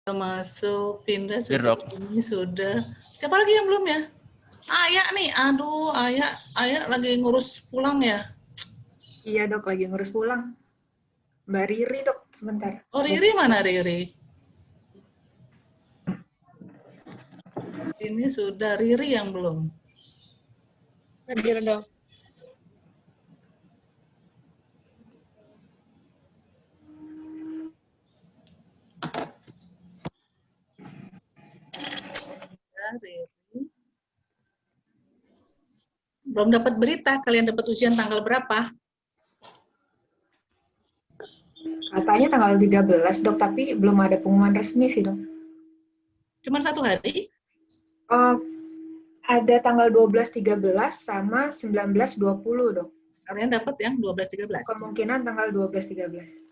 Masuk, Vinda Hadir, sudah, Dok. ini sudah. Siapa lagi yang belum ya? Ayah nih, aduh, ayah lagi ngurus pulang ya. Iya dok, lagi ngurus pulang. Mbak Riri dok, sebentar. Oh, Riri mana Riri? Ini sudah Riri yang belum. Hadir dok. Ya, Riri. Belum dapat berita, kalian dapat ujian tanggal berapa? Katanya tanggal 13 dok, tapi belum ada pengumuman resmi sih dok. Cuman 1 hari? Ada tanggal 12, 13 sama 19, 20 dok. Kalian dapat yang 12, 13? Kemungkinan tanggal 12, 13.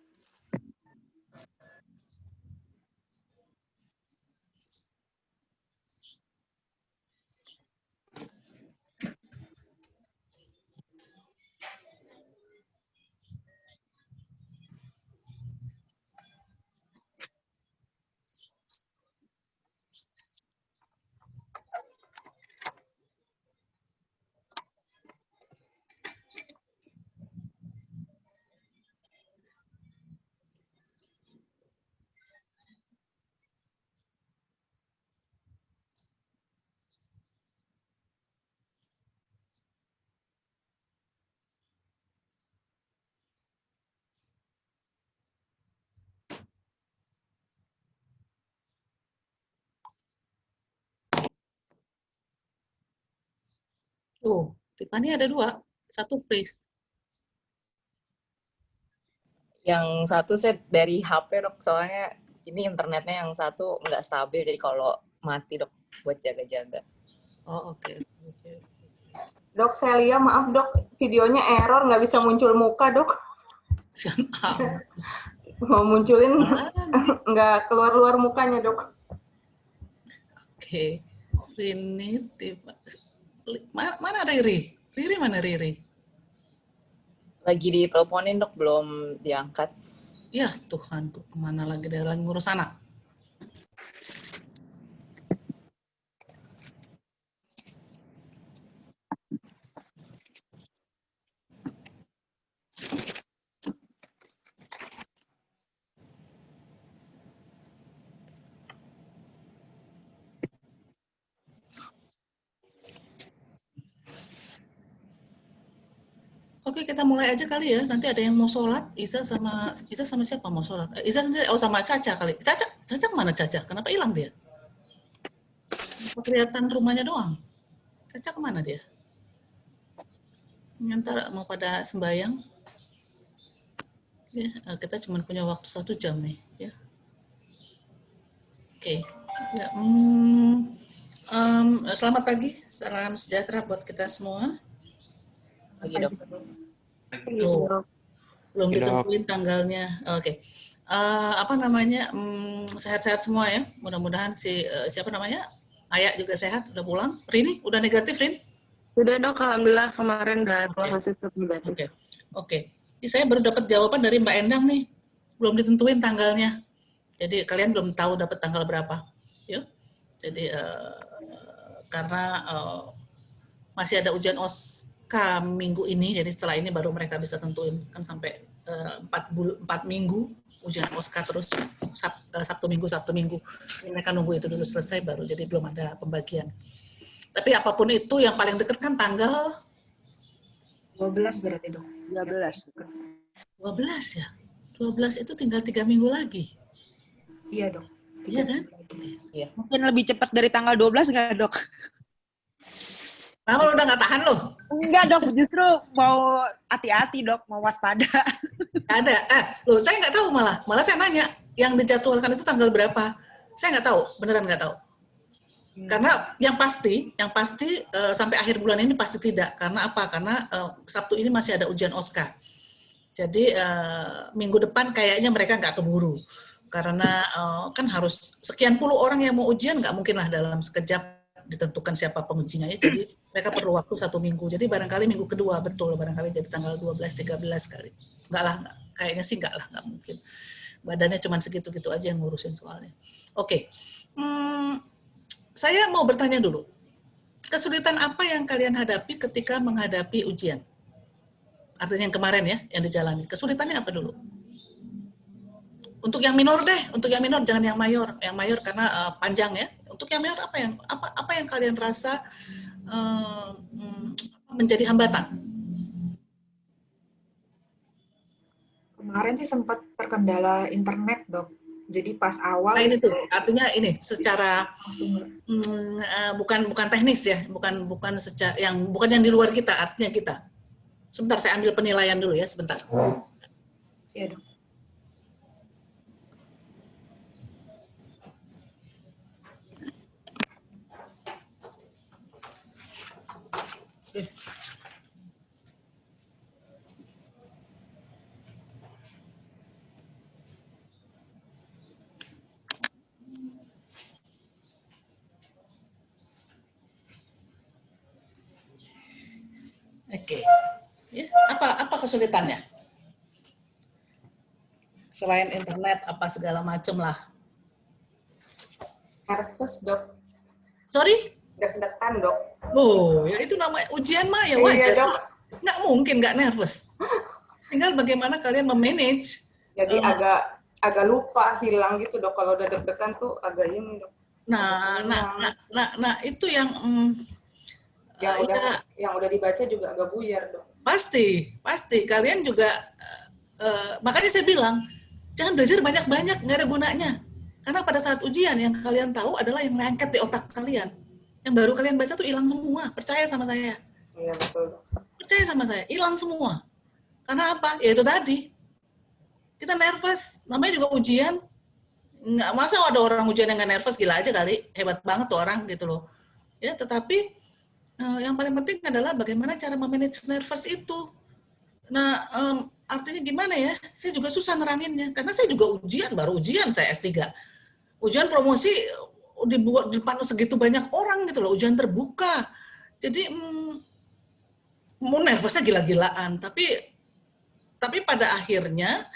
Oh, Tiffany ada 2, 1 freeze. Yang satu set dari HP dok, soalnya ini internetnya yang satu nggak stabil, jadi kalau mati dok buat jaga-jaga. Oh, oke. Dok, Celia, maaf dok, videonya error, nggak bisa muncul muka dok. Mau munculin, nggak keluar-luar mukanya dok. Oke. Ini mana Riri? Riri mana Riri? Lagi diteleponin dok, belum diangkat. Ya Tuhan, kemana lagi dia lagi ngurus anak? Oke, kita mulai aja kali ya. Nanti ada yang mau sholat. Isa sama siapa mau sholat? Isa sendiri, oh sama Caca kali. Caca kemana Caca? Kenapa hilang dia? Kenapa kelihatan rumahnya doang? Caca kemana dia? Ntar mau pada sembahyang. Ya, kita cuma punya waktu 1 jam nih. Ya. Oke. Ya, selamat pagi, salam sejahtera buat kita semua. Lagi dok. Belum ditentuin tanggalnya. Oke. Apa namanya? Sehat-sehat semua ya. Mudah-mudahan siapa namanya? Ayah juga sehat, udah pulang. Rini, udah negatif, Rin? Sudah dok, alhamdulillah kemarin udah keluar hasil swab negatif. Oke. Ini saya baru dapat jawaban dari Mbak Endang nih. Belum ditentuin tanggalnya. Jadi kalian belum tahu dapat tanggal berapa. Ya. Jadi karena masih ada ujian OSKA minggu ini, jadi setelah ini baru mereka bisa tentuin, kan sampai 4 minggu ujian OSKA terus, Sabtu Minggu. Jadi mereka nunggu itu dulu selesai baru, jadi belum ada pembagian. Tapi apapun itu yang paling dekat kan tanggal 12 berarti dok. 12 ya? 12 itu tinggal 3 minggu lagi. Iya dok. Iya kan? Iya. Mungkin lebih cepat dari tanggal 12 nggak dok? Nah, lo udah nggak tahan loh? Enggak dok, justru mau hati-hati dok, mau waspada. Ada. Loh, saya nggak tahu malah. Malah saya nanya, yang dijadwalkan itu tanggal berapa? Saya nggak tahu, beneran nggak tahu. Karena yang pasti sampai akhir bulan ini pasti tidak. Karena apa? Karena Sabtu ini masih ada ujian OSKA. Jadi minggu depan kayaknya mereka nggak keburu. Karena kan harus sekian puluh orang yang mau ujian, nggak mungkin lah dalam sekejap ditentukan siapa pengujinya ya. Jadi mereka perlu waktu 1 minggu. Jadi barangkali minggu kedua betul, barangkali jadi tanggal 12, 13 kali. Enggak lah, kayaknya sih enggak lah, nggak mungkin. badannya cuma segitu-gitu aja yang ngurusin soalnya. Oke. Saya mau bertanya dulu. Kesulitan apa yang kalian hadapi ketika menghadapi ujian? Artinya yang kemarin ya, yang dijalani. Kesulitannya apa dulu? Untuk yang minor deh, untuk yang minor jangan yang mayor. Yang mayor karena panjang ya. Untuk yang minor apa yang kalian rasa menjadi hambatan? Kemarin sih sempat terkendala internet, Dok. Jadi pas awal Nah ini tuh, artinya ini secara bukan teknis ya, bukan secara bukan yang di luar kita, artinya kita. Sebentar, saya ambil penilaian dulu ya, sebentar. ya, Dok. Oke. Ya, apa kesulitannya? Selain internet, apa segala macam lah. Nervous, Dok. Sorry? Deg-degan, Dok. Oh, ya itu namanya ujian mah ya Iya, wajar. Dok. Nggak mungkin nggak nervous. Tinggal bagaimana kalian memanage. Jadi agak lupa, hilang gitu, Dok. Kalau udah deg-degan tuh agak ini, Dok. Nah, itu yang Yang udah dibaca juga agak buyar, Dok. pasti kalian juga makanya saya bilang jangan belajar banyak-banyak, nggak ada gunanya. Karena pada saat ujian yang kalian tahu adalah yang lengket di otak kalian. Yang baru kalian baca tuh hilang semua. Percaya sama saya. Iya, betul. Percaya sama saya, hilang semua. Karena apa? Ya itu tadi. Kita nervous, namanya juga ujian. Nggak, masa ada orang ujian yang nggak nervous, gila aja kali. Hebat banget tuh orang gitu loh. Ya, tetapi yang paling penting adalah bagaimana cara memanage nervous itu. Nah, artinya gimana ya? Saya juga susah neranginnya. Karena saya juga baru ujian saya S3. Ujian promosi dibuat di depan segitu banyak orang gitu loh, ujian terbuka. Jadi mau nervousnya gila-gilaan, tapi pada akhirnya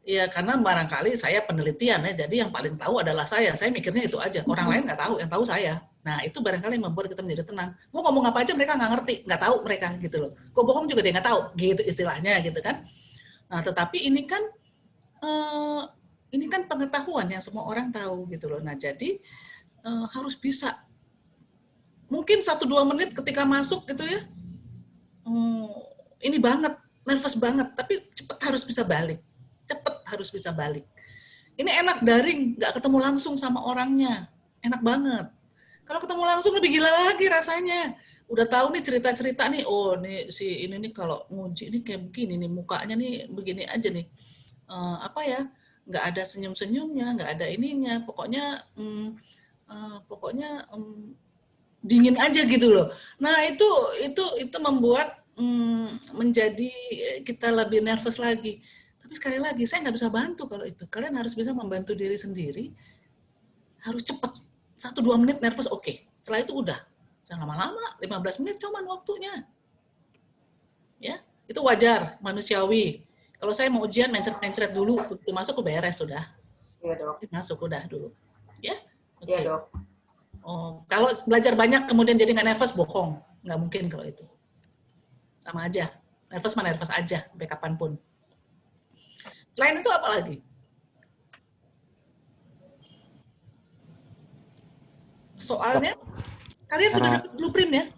ya karena barangkali saya penelitian ya, jadi yang paling tahu adalah saya mikirnya itu aja, orang lain nggak tahu, yang tahu saya. Nah itu barangkali yang membuat kita menjadi tenang. Gue ngomong apa aja mereka nggak ngerti, nggak tahu mereka gitu loh. Gue bohong juga dia nggak tahu, gitu istilahnya gitu kan. Nah tetapi ini kan pengetahuan yang semua orang tahu gitu loh. Nah jadi harus bisa. Mungkin 1-2 menit ketika masuk gitu ya, ini banget, nervous banget, tapi cepat harus bisa balik. Ini enak daring, nggak ketemu langsung sama orangnya, enak banget. Kalau ketemu langsung lebih gila lagi rasanya. Udah tahu nih cerita-cerita nih, oh nih si ini nih kalau nguji ini kayak begini nih, mukanya nih begini aja nih. Nggak ada senyum-senyumnya, nggak ada ininya, pokoknya dingin aja gitu loh. Nah itu membuat menjadi kita lebih nervous lagi. Tapi sekali lagi saya nggak bisa bantu kalau itu. Kalian harus bisa membantu diri sendiri. Harus cepat. 1-2 menit nervous oke. Setelah itu udah. Jangan lama-lama. 15 menit cuman waktunya. Ya, itu wajar, manusiawi. Kalau saya mau ujian mencret-mencret dulu, begitu masuk beres sudah. Iya, Dok. Masuk udah dulu. Ya. Iya, Dok. Oh, kalau belajar banyak kemudian jadi nggak nervous, bohong. Nggak mungkin kalau itu. Sama aja. Nervous mah nervous aja, sampai kapanpun. Selain itu apa lagi? Soalnya, kalian sudah dapat blueprint ya?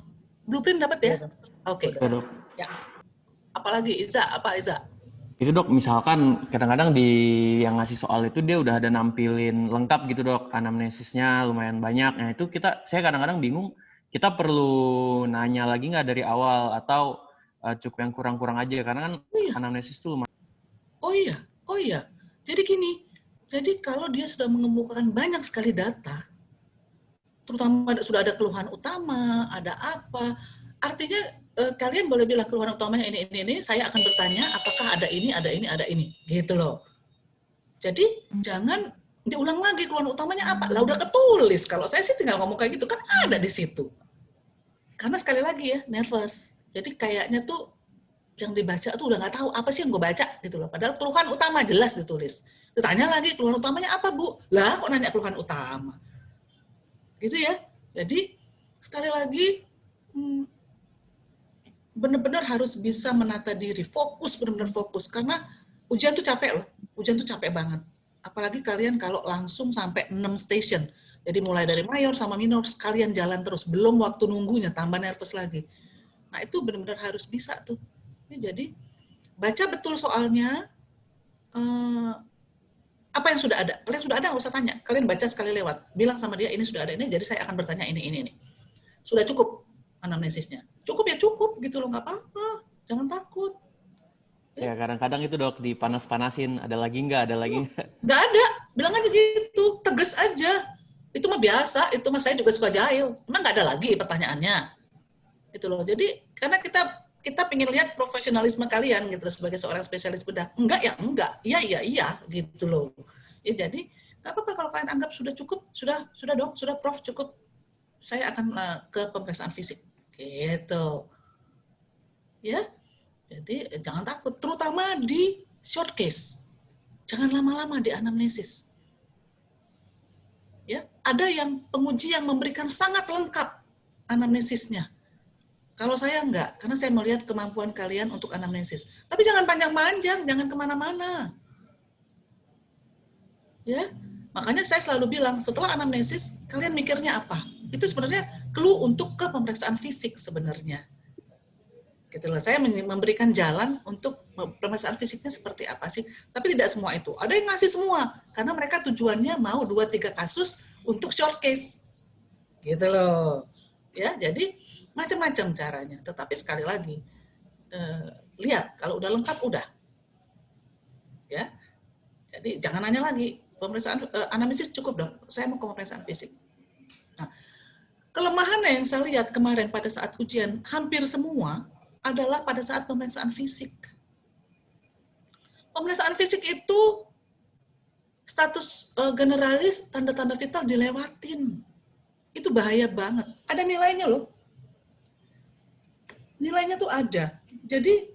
Blueprint dapat ya? Oke. Ya. Apalagi Iza, apa Iza? Itu Dok, misalkan kadang-kadang di yang ngasih soal itu dia udah ada nampilin lengkap gitu Dok, anamnesisnya lumayan banyak. Nah itu saya kadang-kadang bingung, kita perlu nanya lagi nggak dari awal atau cukup yang kurang-kurang aja, karena kan anamnesis itu lumayan. Oh iya. Jadi gini, jadi kalau dia sudah mengemukakan banyak sekali data, terutama sudah ada keluhan utama, ada apa, artinya kalian boleh bilang keluhan utamanya ini, saya akan bertanya apakah ada ini, gitu loh. Jadi jangan diulang lagi keluhan utamanya apa, lah udah ketulis. Kalau saya sih tinggal ngomong kayak gitu, kan ada di situ. Karena sekali lagi ya, nervous. Jadi kayaknya tuh yang dibaca tuh udah nggak tahu apa sih yang gue baca gitu loh. Padahal keluhan utama jelas ditulis. Ditanya lagi keluhan utamanya apa, Bu? Lah kok nanya keluhan utama? Gitu ya. Jadi sekali lagi benar-benar harus bisa menata diri, fokus, benar-benar fokus, karena ujian tuh capek loh, ujian tuh capek banget. Apalagi kalian kalau langsung sampai 6 station, jadi mulai dari mayor sama minor, sekalian jalan terus, belum waktu nunggunya, tambah nervous lagi. Nah itu benar-benar harus bisa tuh. Jadi baca betul soalnya, apa yang sudah ada, kalian sudah ada nggak usah tanya, kalian baca sekali lewat, bilang sama dia ini sudah ada ini, jadi saya akan bertanya ini. Sudah cukup anamnesisnya. Cukup ya cukup gitu loh, nggak apa-apa. Jangan takut. Ya kadang-kadang itu Dok dipanas-panasin, ada lagi nggak, ada lagi nggak? Nggak ada, bilang aja gitu, tegas aja. Itu mah biasa, itu mah saya juga suka jahil. Emang nggak ada lagi pertanyaannya. Gitu loh. Jadi karena kita pengen lihat profesionalisme kalian gitu loh, sebagai seorang spesialis bedah. Enggak ya enggak, iya gitu loh. Ya jadi nggak apa-apa kalau kalian anggap sudah cukup, sudah Dok, sudah Prof cukup. Saya akan ke pemeriksaan fisik. Gitu. Ya. Jadi jangan takut, terutama di short case. Jangan lama-lama di anamnesis. Ya, ada yang penguji yang memberikan sangat lengkap anamnesisnya. Kalau saya enggak, karena saya melihat kemampuan kalian untuk anamnesis. Tapi jangan panjang-panjang, jangan kemana-mana. Ya, makanya saya selalu bilang, setelah anamnesis, kalian mikirnya apa? Itu sebenarnya clue untuk ke pemeriksaan fisik sebenarnya. Gitu loh. Saya memberikan jalan untuk pemeriksaan fisiknya seperti apa sih. Tapi tidak semua itu. Ada yang ngasih semua. Karena mereka tujuannya mau 2-3 kasus untuk short case. Gitu loh. Ya, jadi macam-macam caranya. Tetapi sekali lagi, lihat. Kalau udah lengkap, udah. Ya. Jadi jangan nanya lagi. Pemeriksaan anamnesis cukup dong. Saya mau ke pemeriksaan fisik. Nah, kelemahannya yang saya lihat kemarin pada saat ujian, hampir semua adalah pada saat pemeriksaan fisik. Pemeriksaan fisik itu status generalis, tanda-tanda vital dilewatin. Itu bahaya banget. Ada nilainya loh. Nilainya tuh ada. Jadi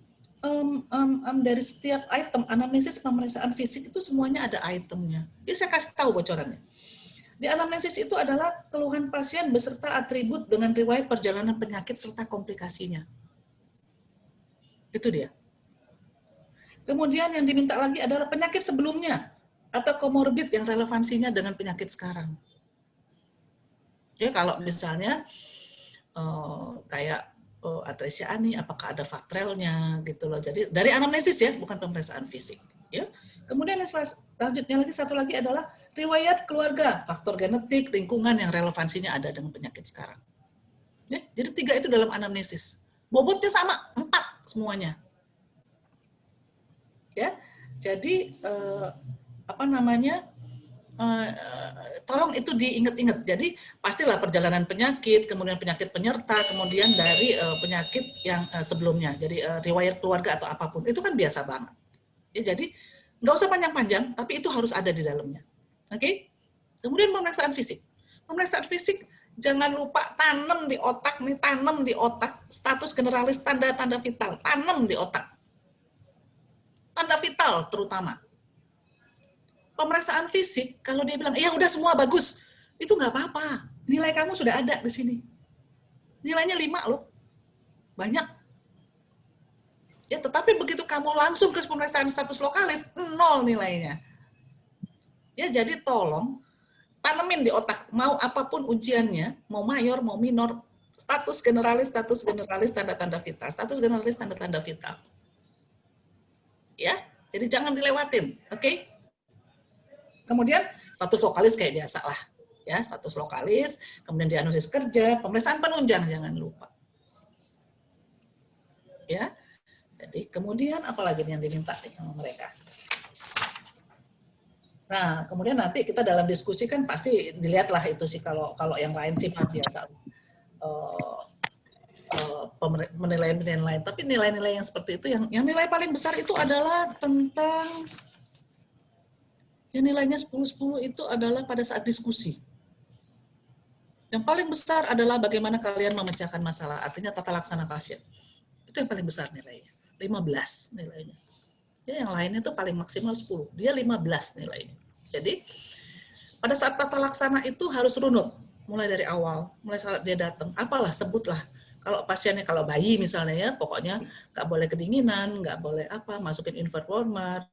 dari setiap item anamnesis pemeriksaan fisik itu semuanya ada itemnya. Jadi saya kasih tahu bocorannya. Di anamnesis itu adalah keluhan pasien beserta atribut dengan riwayat perjalanan penyakit serta komplikasinya. Itu dia. Kemudian yang diminta lagi adalah penyakit sebelumnya atau komorbid yang relevansinya dengan penyakit sekarang. Ya kalau misalnya kayak atresia ani, apakah ada faktrelnya gitu loh. Jadi dari anamnesis ya, bukan pemeriksaan fisik. Ya. Kemudian yang selanjutnya lagi satu lagi adalah riwayat keluarga, faktor genetik, lingkungan yang relevansinya ada dengan penyakit sekarang. Ya, jadi 3 itu dalam anamnesis. Bobotnya sama, 4 semuanya. Ya, jadi tolong itu diingat-ingat. Jadi pastilah perjalanan penyakit, kemudian penyakit penyerta, kemudian dari penyakit yang sebelumnya. Jadi riwayat keluarga atau apapun itu kan biasa banget. Ya, jadi nggak usah panjang-panjang, tapi itu harus ada di dalamnya. Oke? Kemudian pemeriksaan fisik. Pemeriksaan fisik jangan lupa tanam di otak nih, tanam di otak status generalis tanda-tanda vital, tanam di otak. Tanda vital terutama. Pemeriksaan fisik, kalau dia bilang, ya udah semua bagus, itu nggak apa-apa. Nilai kamu sudah ada di sini. Nilainya 5 loh. Banyak. Ya, tetapi begitu kamu langsung ke pemeriksaan status lokalis, 0 nilainya. Ya, jadi tolong tanemin di otak, mau apapun ujiannya, mau mayor, mau minor, status generalis, tanda-tanda vital. Status generalis, tanda-tanda vital. Ya, jadi jangan dilewatin, oke? Kemudian status lokalis kayak biasa lah, ya status lokalis, kemudian diagnosis kerja, pemeriksaan penunjang jangan lupa, ya. Jadi kemudian apalagi yang diminta sama mereka. Nah kemudian nanti kita dalam diskusi kan pasti dilihatlah itu sih kalau yang lain sih biasa. Penilaian, tapi nilai-nilai yang seperti itu yang nilai paling besar itu adalah tentang yang nilainya 10-10 itu adalah pada saat diskusi. Yang paling besar adalah bagaimana kalian memecahkan masalah, artinya tata laksana pasien. Itu yang paling besar nilainya. 15 nilainya. Ya, yang lainnya tuh paling maksimal 10. Dia 15 nilainya. Jadi pada saat tata laksana itu harus runut. Mulai dari awal, mulai saat dia datang. Apalah, sebutlah. Kalau pasiennya, kalau bayi misalnya ya, pokoknya nggak boleh kedinginan, nggak boleh apa, masukin infant warmer.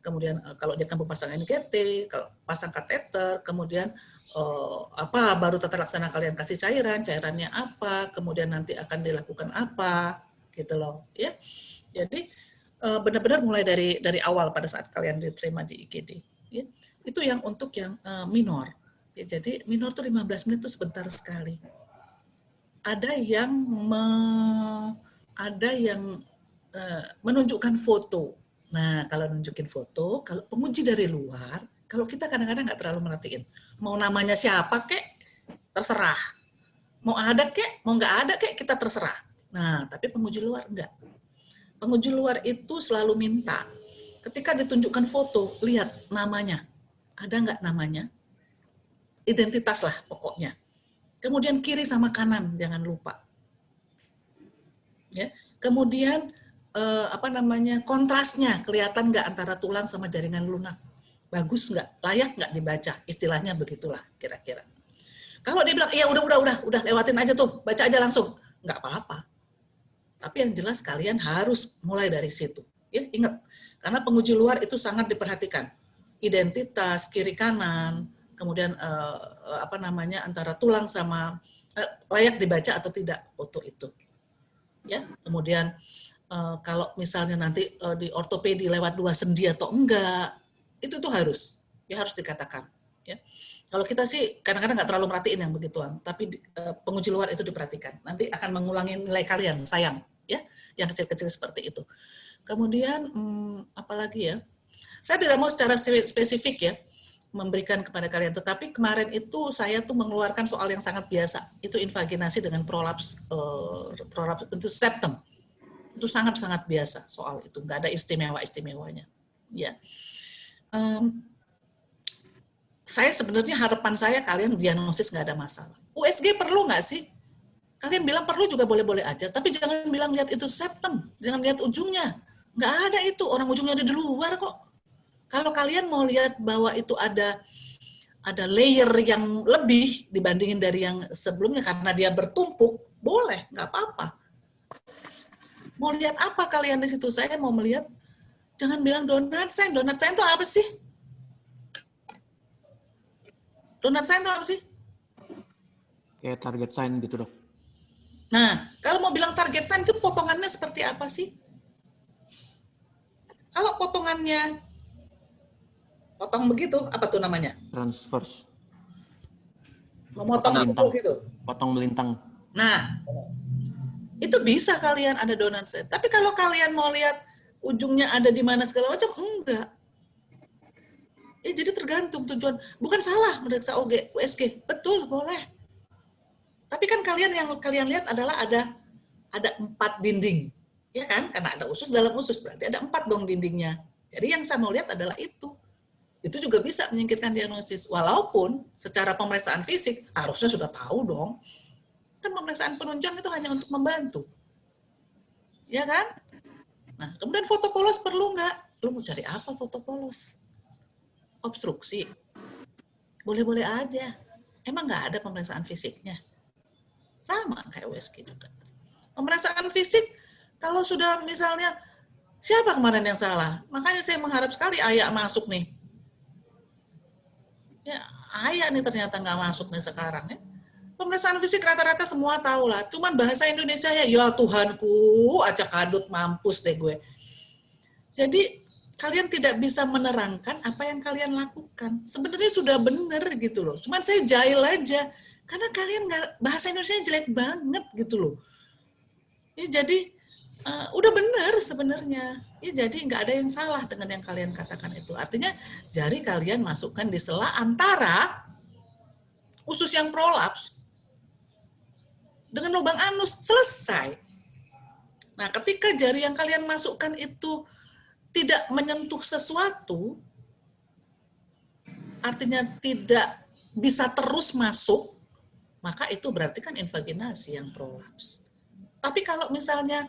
Kemudian kalau dia kan pasang NGT, kalau pasang kateter, kemudian apa baru tata laksana kalian kasih cairan, cairannya apa, kemudian nanti akan dilakukan apa, gitu loh, ya. Jadi benar-benar mulai dari awal pada saat kalian diterima di IGD. Ya. Itu yang untuk yang minor. Ya, jadi minor tuh 15 menit itu sebentar sekali. Ada yang menunjukkan foto. Nah, kalau nunjukin foto, kalau penguji dari luar, kalau kita kadang-kadang nggak terlalu merhatiin. Mau namanya siapa kek, terserah. Mau ada kek, mau nggak ada kek, kita terserah. Nah, tapi penguji luar enggak. Penguji luar itu selalu minta, ketika ditunjukkan foto, lihat namanya. Ada nggak namanya? Identitas lah pokoknya. Kemudian kiri sama kanan, jangan lupa. Ya. Kemudian kontrasnya, kelihatan nggak antara tulang sama jaringan lunak? Bagus nggak? Layak nggak dibaca? Istilahnya begitulah kira-kira. Kalau dia bilang, ya udah lewatin aja tuh, baca aja langsung. Nggak apa-apa. Tapi yang jelas kalian harus mulai dari situ. Ya, ingat, karena penguji luar itu sangat diperhatikan. Identitas, kiri kanan, kemudian antara tulang sama layak dibaca atau tidak foto itu. Ya, kemudian kalau misalnya nanti di ortopedi lewat 2 sendi atau enggak, itu tuh harus dikatakan. Ya. Kalau kita sih kadang-kadang nggak terlalu merhatiin yang begituan, tapi penguji luar itu diperhatikan. Nanti akan mengulangi nilai kalian, sayang, ya, yang kecil-kecil seperti itu. Kemudian apalagi ya? Saya tidak mau secara spesifik ya memberikan kepada kalian, tetapi kemarin itu saya tuh mengeluarkan soal yang sangat biasa, itu invaginasi dengan prolaps untuk septum. Itu sangat-sangat biasa soal itu, nggak ada istimewa-istimewanya. Ya. Saya sebenarnya harapan saya kalian diagnosis nggak ada masalah. USG perlu nggak sih? Kalian bilang perlu juga boleh-boleh aja, tapi jangan bilang lihat itu septum, jangan lihat ujungnya. Nggak ada itu, orang ujungnya ada di luar kok. Kalau kalian mau lihat bahwa itu ada layer yang lebih dibandingin dari yang sebelumnya karena dia bertumpuk, boleh, nggak apa-apa. Mau lihat apa kalian di situ? Saya mau melihat, jangan bilang donut sign itu apa sih? Donut sign itu apa sih? Kayak target sign gitu, Dok. Nah, kalau mau bilang target sign itu potongannya seperti apa sih? Kalau potongannya potong begitu, apa tuh namanya? Transverse. Memotong melintang. gitu. Potong melintang. Nah, itu bisa kalian ada donut sign. Tapi kalau kalian mau lihat ujungnya ada di mana segala macam, enggak. Jadi tergantung tujuan. Bukan salah meriksa USG, betul boleh. Tapi kan yang kalian lihat adalah ada 4 dinding, ya kan? Karena ada usus dalam usus, berarti ada 4 dong dindingnya. Jadi yang saya mau lihat adalah itu. Itu juga bisa menyingkirkan diagnosis. Walaupun secara pemeriksaan fisik harusnya sudah tahu dong. Kan pemeriksaan penunjang itu hanya untuk membantu, ya kan? Nah, kemudian foto polos perlu nggak? Lu mau cari apa foto polos? Obstruksi? Boleh-boleh aja. Emang nggak ada pemeriksaan fisiknya? Sama kayak USG juga. Pemeriksaan fisik, kalau sudah misalnya, siapa kemarin yang salah? Makanya saya mengharap sekali Ayah masuk nih. Ya, Ayah nih ternyata nggak masuk nih sekarang. Ya. Pemeriksaan fisik rata-rata semua tahu lah. Cuman bahasa Indonesia ya Tuhanku, acak adut mampus deh gue. Jadi, kalian tidak bisa menerangkan apa yang kalian lakukan. Sebenarnya sudah benar gitu loh. Cuman saya jahil aja. Karena kalian bahasa Indonesia jelek banget gitu loh. Ya, jadi udah benar sebenarnya. Ya, jadi nggak ada yang salah dengan yang kalian katakan itu. Artinya jari kalian masukkan di sela antara usus yang prolaps dengan lubang anus, selesai. Nah, ketika jari yang kalian masukkan itu tidak menyentuh sesuatu, artinya tidak bisa terus masuk, maka itu berarti kan invaginasi yang prolaps. Tapi kalau misalnya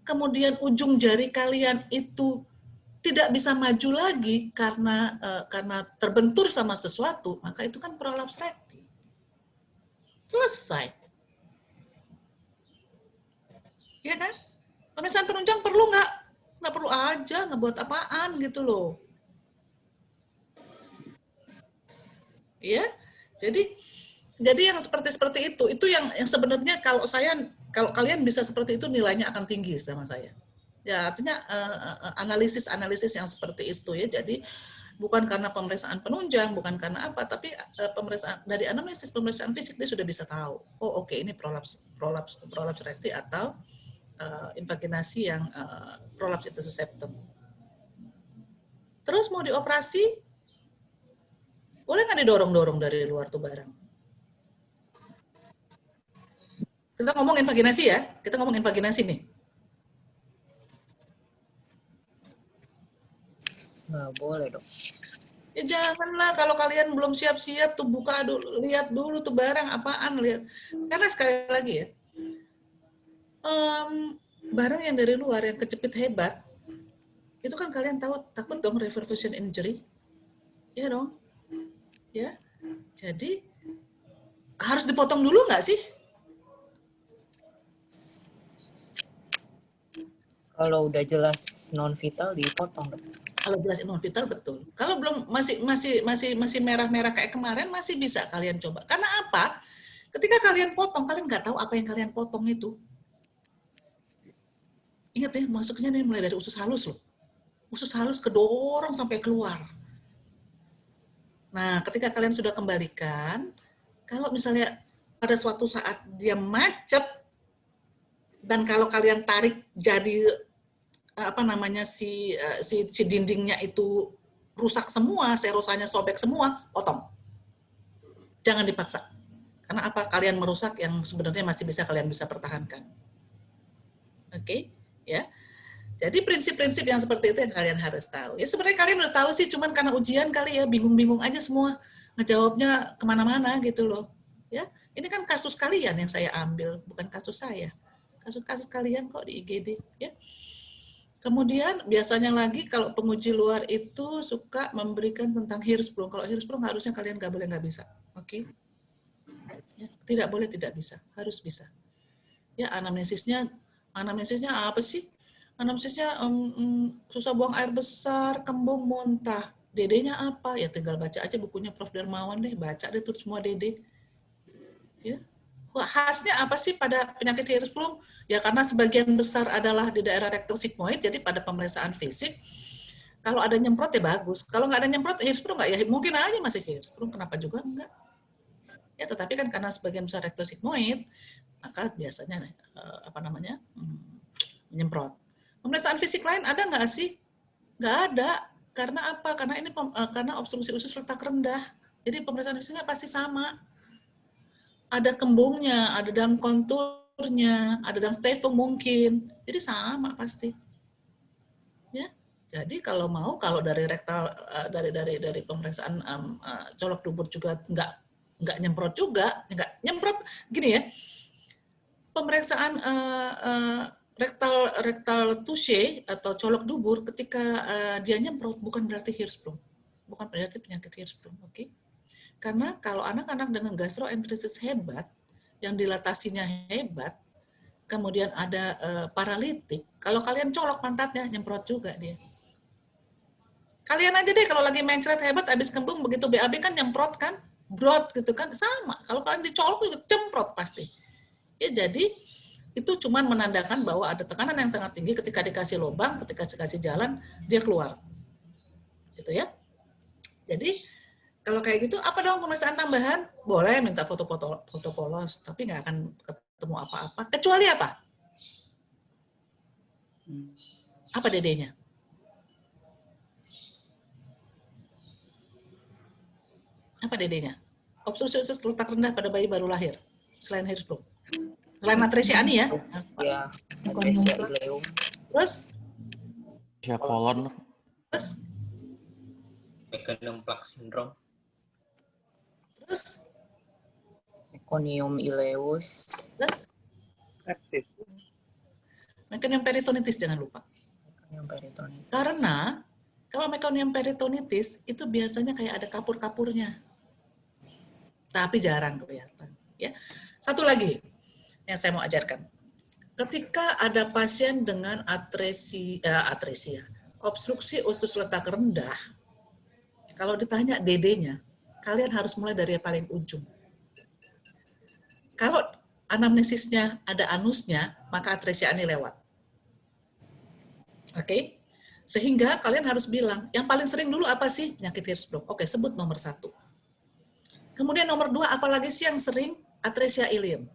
kemudian ujung jari kalian itu tidak bisa maju lagi karena terbentur sama sesuatu, maka itu kan prolaps rekti. Selesai. Ya kan? Pemeriksaan penunjang perlu nggak? Nggak perlu aja, nggak buat apaan gitu loh. Ya, jadi yang seperti itu yang sebenarnya kalau kalian bisa seperti itu nilainya akan tinggi sama saya. Ya artinya analisis yang seperti itu ya. Jadi bukan karena pemeriksaan penunjang, bukan karena apa, tapi pemeriksaan dari anamnesis pemeriksaan fisik dia sudah bisa tahu. Oh oke, ini prolaps rekti atau invaginasi yang prolaps itu septum. Terus mau dioperasi, boleh nggak didorong-dorong dari luar tuh barang? Kita ngomong invaginasi ya, kita ngomong invaginasi nih. Nggak boleh dok. Ya janganlah, kalau kalian belum siap-siap tuh buka dulu, lihat dulu tuh barang apaan, lihat. Karena sekali lagi ya, barang yang dari luar yang kejepit hebat, itu kan kalian tahu takut dong reperfusion injury, ya dong, ya. Jadi harus dipotong dulu nggak sih? Kalau udah jelas non vital dipotong dok. Kalau jelas non vital betul. Kalau belum masih merah-merah kayak kemarin masih bisa kalian coba. Karena apa? Ketika kalian potong, kalian nggak tahu apa yang kalian potong itu. Ingat ya, masuknya nih mulai dari usus halus loh. Usus halus kedorong sampai keluar. Nah, ketika kalian sudah kembalikan, kalau misalnya pada suatu saat dia macet, dan kalau kalian tarik jadi apa namanya si dindingnya itu rusak semua, serosanya sobek semua, potong. Jangan dipaksa. Karena apa? Kalian merusak yang sebenarnya masih bisa kalian bisa pertahankan. Oke, ya. Jadi prinsip-prinsip yang seperti itu yang kalian harus tahu. Ya sebenarnya kalian udah tahu sih, cuman karena ujian kali ya, bingung-bingung aja semua, ngejawabnya kemana-mana gitu loh. Ya, ini kan kasus kalian yang saya ambil, bukan kasus saya. Kasus-kasus kalian kok di IGD, ya. Kemudian biasanya lagi kalau penguji luar itu suka memberikan tentang Hirschsprung. Kalau Hirschsprung harusnya kalian nggak boleh nggak bisa, oke? Ya, tidak boleh tidak bisa, harus bisa. Ya anamnesisnya apa sih? Anamnesisnya susah buang air besar, kembung, muntah. DD-nya apa? Ya tinggal baca aja bukunya Prof. Darmawan deh, baca deh tuh semua DD. Ya. Khasnya apa sih pada penyakit Hirschsprung? Ya karena sebagian besar adalah di daerah rektum sigmoid, jadi pada pemeriksaan fisik, kalau ada nyemprot ya bagus. Kalau nggak ada nyemprot, Hirschsprung nggak? Ya mungkin aja masih Hirschsprung, kenapa juga enggak? Ya tetapi kan karena sebagian besar rektum sigmoid, maka biasanya menyemprot. Pemeriksaan fisik lain ada nggak sih? Nggak ada. Karena apa? Karena ini karena obstruksi usus letak rendah. Jadi pemeriksaan fisiknya pasti sama. Ada kembungnya, ada dalam konturnya, ada dalam stavum mungkin. Jadi sama pasti. Ya. Jadi kalau mau, kalau dari rektal dari pemeriksaan colok dubur juga nggak nyemprot juga, nggak nyemprot gini ya. Pemeriksaan rektal touche atau colok dubur ketika dia nyemprot bukan berarti Hirschsprung, bukan berarti penyakit Hirschsprung, oke? Karena kalau anak-anak dengan gastroenteritis hebat, yang dilatasinya hebat, kemudian ada paralitik, kalau kalian colok pantatnya, nyemprot juga dia. Kalian aja deh kalau lagi mencret hebat, habis kembung, begitu BAB kan nyemprot kan, brot gitu kan, sama. Kalau kalian dicolok juga cemprot pasti. Ya jadi, itu cuman menandakan bahwa ada tekanan yang sangat tinggi ketika dikasih lubang, ketika dikasih jalan, dia keluar. Gitu ya. Jadi, kalau kayak gitu, apa dong pemeriksaan tambahan? Boleh minta foto polos, tapi nggak akan ketemu apa-apa. Kecuali apa? Apa DD-nya? Apa DD-nya? Obstruksi usus letak rendah pada bayi baru lahir, selain Hirschsprung. Selain atresia ani ya? Ya, atresia ileum. Terus? Ya kolon. Terus? Meconium plaque syndrome. Terus? Meconium ileus. Terus? Mekonium peritonitis jangan lupa. Yang peritonitis. Karena kalau mekonium peritonitis itu biasanya kayak ada kapur-kapurnya. Tapi jarang kelihatan. Ya. Satu lagi yang saya mau ajarkan. Ketika ada pasien dengan atresia, obstruksi usus letak rendah, kalau ditanya DD-nya, kalian harus mulai dari yang paling ujung. Kalau anamnesisnya ada anusnya, maka atresia ani lewat. Oke? Sehingga kalian harus bilang, yang paling sering dulu apa sih? Penyakit Hirschsprung. Oke, sebut nomor 1. Kemudian nomor 2, apalagi sih yang sering? Atresia ileum.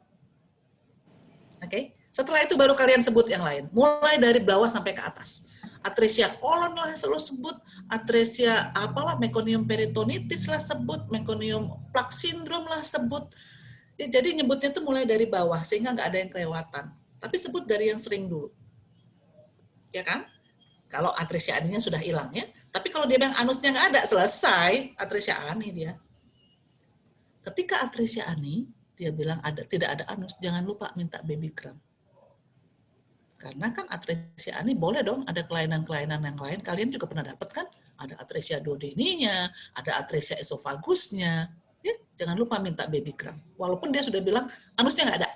Oke? Setelah itu baru kalian sebut yang lain. Mulai dari bawah sampai ke atas. Atresia kolon lah selalu sebut, atresia apalah, mekonium peritonitis lah sebut, mekonium plaque syndrome lah sebut. Ya, jadi nyebutnya itu mulai dari bawah, sehingga nggak ada yang kelewatan. Tapi sebut dari yang sering dulu. Ya kan? Kalau atresia aninya sudah hilang ya. Tapi kalau dia bilang anusnya nggak ada, selesai atresia ani dia. Ketika atresia ani, dia bilang tidak ada anus, jangan lupa minta babygram. Karena kan atresia ani boleh dong ada kelainan-kelainan yang lain. Kalian juga pernah dapat kan? Ada atresia duodeninya, ada atresia esofagusnya. Ya, jangan lupa minta babygram. Walaupun dia sudah bilang anusnya nggak ada.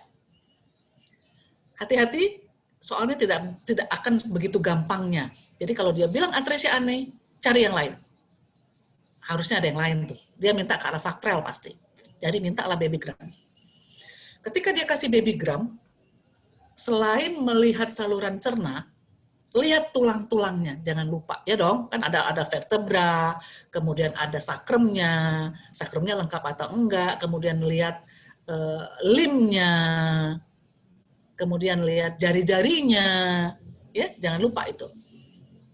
Hati-hati, soalnya tidak akan begitu gampangnya. Jadi kalau dia bilang atresia ani, cari yang lain. Harusnya ada yang lain tuh. Dia minta ke arah faktrel pasti. Jadi mintalah babygram. Ketika dia kasih babygram, selain melihat saluran cerna, lihat tulang-tulangnya, jangan lupa. Ya dong, kan ada vertebra, kemudian ada sakremnya lengkap atau enggak, kemudian lihat limnya, kemudian lihat jari-jarinya, ya jangan lupa itu.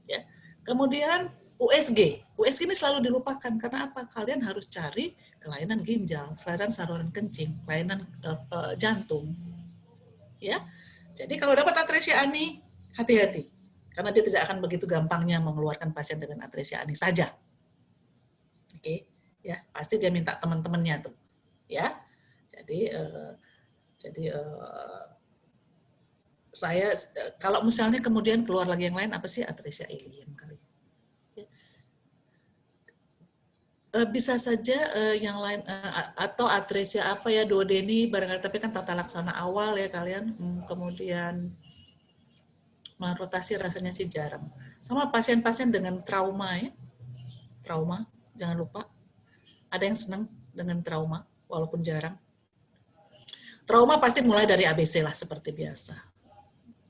Ya. Kemudian USG ini selalu dilupakan karena apa? Kalian harus cari kelainan ginjal, kelainan saluran kencing, kelainan jantung. Ya. Jadi kalau dapat atresia ani, hati-hati. Karena dia tidak akan begitu gampangnya mengeluarkan pasien dengan atresia ani saja. Oke, ya, pasti dia minta teman-temannya tuh. Ya. Jadi saya kalau misalnya kemudian keluar lagi yang lain, apa sih atresia ileum kali. Bisa saja yang lain atau atresia apa ya, duodeni barangkali, tapi kan tata laksana awal ya kalian, kemudian rotasi rasanya sih jarang. Sama pasien-pasien dengan trauma ya, trauma jangan lupa, ada yang senang dengan trauma walaupun jarang. Trauma pasti mulai dari ABC lah seperti biasa,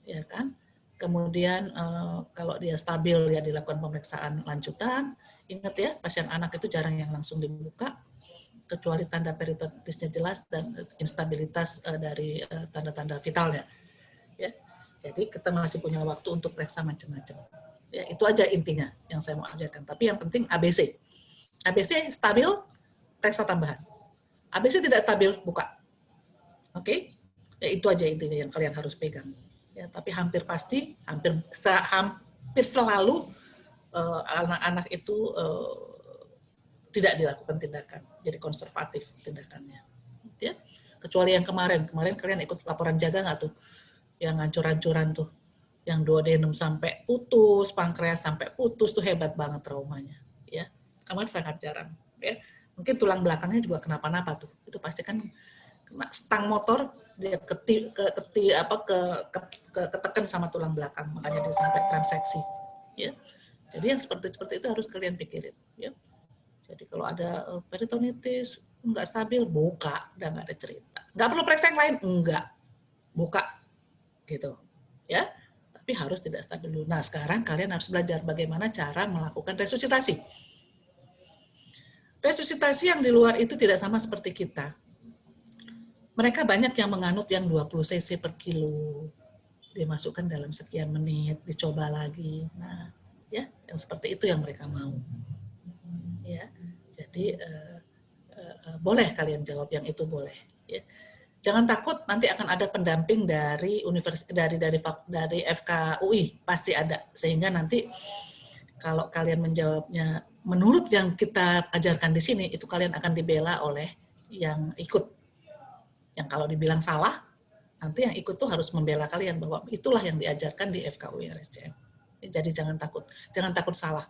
ya kan. Kemudian kalau dia stabil ya dilakukan pemeriksaan lanjutan. Ingat ya, pasien anak itu jarang yang langsung dibuka, kecuali tanda peritonitisnya jelas dan instabilitas dari tanda-tanda vitalnya. Ya, jadi kita masih punya waktu untuk periksa macam-macam. Ya, itu aja intinya yang saya mau ajarkan. Tapi yang penting ABC. ABC stabil, periksa tambahan. ABC tidak stabil, buka. Oke? Ya, itu aja intinya yang kalian harus pegang. Ya, tapi hampir pasti, hampir selalu anak-anak itu tidak dilakukan tindakan, jadi konservatif tindakannya. Ya. Kecuali yang kemarin kalian ikut laporan jaga nggak tuh, yang hancur-hancuran tuh, yang duodenum sampai putus, pankreas sampai putus, tuh hebat banget traumanya. Ya, amat sangat jarang. Ya. Mungkin tulang belakangnya juga kenapa-napa tuh, itu pasti kan kena stang motor, dia ketekan sama tulang belakang, makanya dia sampai transeksi. Ya. Jadi yang seperti itu harus kalian pikirin. Ya. Jadi kalau ada peritonitis nggak stabil, buka, udah nggak ada cerita. Nggak perlu periksa yang lain, enggak, buka, gitu, ya. Tapi harus tidak stabil dulu. Nah sekarang kalian harus belajar bagaimana cara melakukan resusitasi. Resusitasi yang di luar itu tidak sama seperti kita. Mereka banyak yang menganut yang 20 cc per kilo, dimasukkan dalam sekian menit, dicoba lagi. Nah, ya, yang seperti itu yang mereka mau. Ya, jadi boleh kalian jawab yang itu boleh. Ya. Jangan takut, nanti akan ada pendamping dari dari FKUI, pasti ada. Sehingga nanti kalau kalian menjawabnya menurut yang kita ajarkan di sini, itu kalian akan dibela oleh yang ikut. Yang kalau dibilang salah, Nanti yang ikut tuh harus membela kalian bahwa itulah yang diajarkan di FKUI RSCM. Jadi jangan takut salah.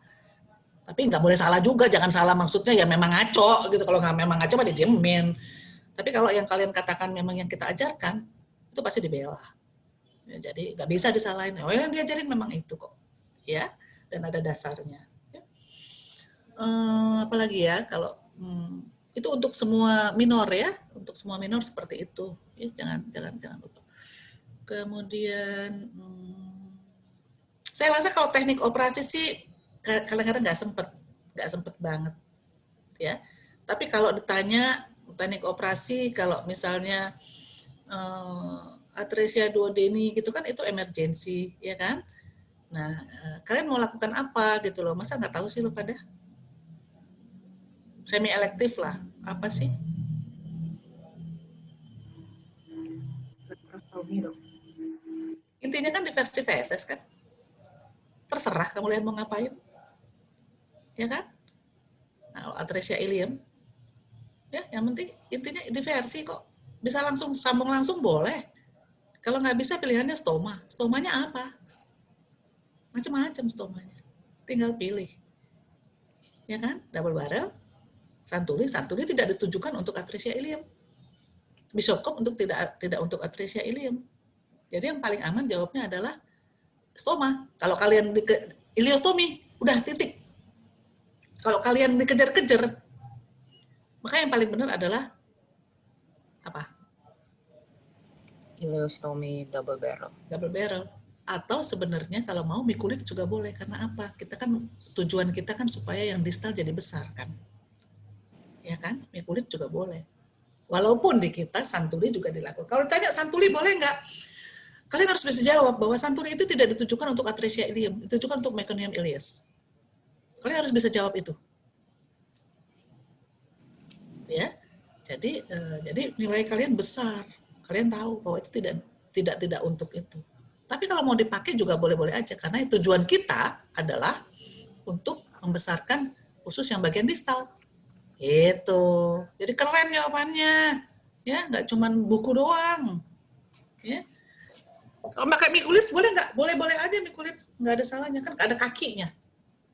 Tapi nggak boleh salah juga, jangan salah maksudnya ya memang ngaco gitu. Kalau nggak memang ngaco mah didiemin. Tapi kalau yang kalian katakan memang yang kita ajarkan, itu pasti dibela. Ya, jadi nggak bisa disalahin. Oh yang diajarin memang itu kok, ya. Dan ada dasarnya. Ya. Apalagi ya kalau itu untuk semua minor ya, untuk semua minor seperti itu. Ya, jangan lupa. Kemudian saya rasa kalau teknik operasi sih kadang-kadang nggak sempet banget, ya. Tapi kalau ditanya teknik operasi, kalau misalnya atresia duodeni gitu kan itu emergensi, ya kan? Nah, kalian mau lakukan apa gitu loh? Masa nggak tahu sih lo pada? Semi elektif lah, apa sih? Intinya kan diversi VSS kan? Terserah kalian mau ngapain. Ya kan? Nah, atresia ilium, ya yang penting intinya diversi kok. Bisa langsung sambung langsung boleh. Kalau nggak bisa pilihannya stoma. Stomanya apa? Macam-macam stomanya. Tinggal pilih. Ya kan? Double barrel, santuli tidak ditujukan untuk atresia ilium. Bisokop untuk tidak untuk atresia ilium. Jadi yang paling aman jawabnya adalah stoma. Kalau kalian iliostomi, udah titik. Kalau kalian dikejar-kejar, maka yang paling benar adalah apa? Ileostomi double barrel. Double barrel. Atau sebenarnya kalau mau mikulit juga boleh. Karena apa? Kita kan tujuan kita kan supaya yang distal jadi besar kan. Ya kan? Mikulit juga boleh. Walaupun di kita santuli juga dilakukan. Kalau ditanya santuli boleh nggak? Kalian harus bisa jawab bahwa santuli itu tidak ditujukan untuk atresia ilium, ditujukan untuk meconium ileus. Kalian harus bisa jawab itu. Ya. Jadi nilai kalian besar. Kalian tahu bahwa itu tidak untuk itu. Tapi kalau mau dipakai juga boleh-boleh aja karena tujuan kita adalah untuk membesarkan usus yang bagian distal. Gitu. Jadi keren jawabannya. Ya, nggak cuman buku doang. Ya. Kalau pakai mikulit boleh nggak? Boleh-boleh aja mikulit, nggak ada salahnya kan ada kakinya.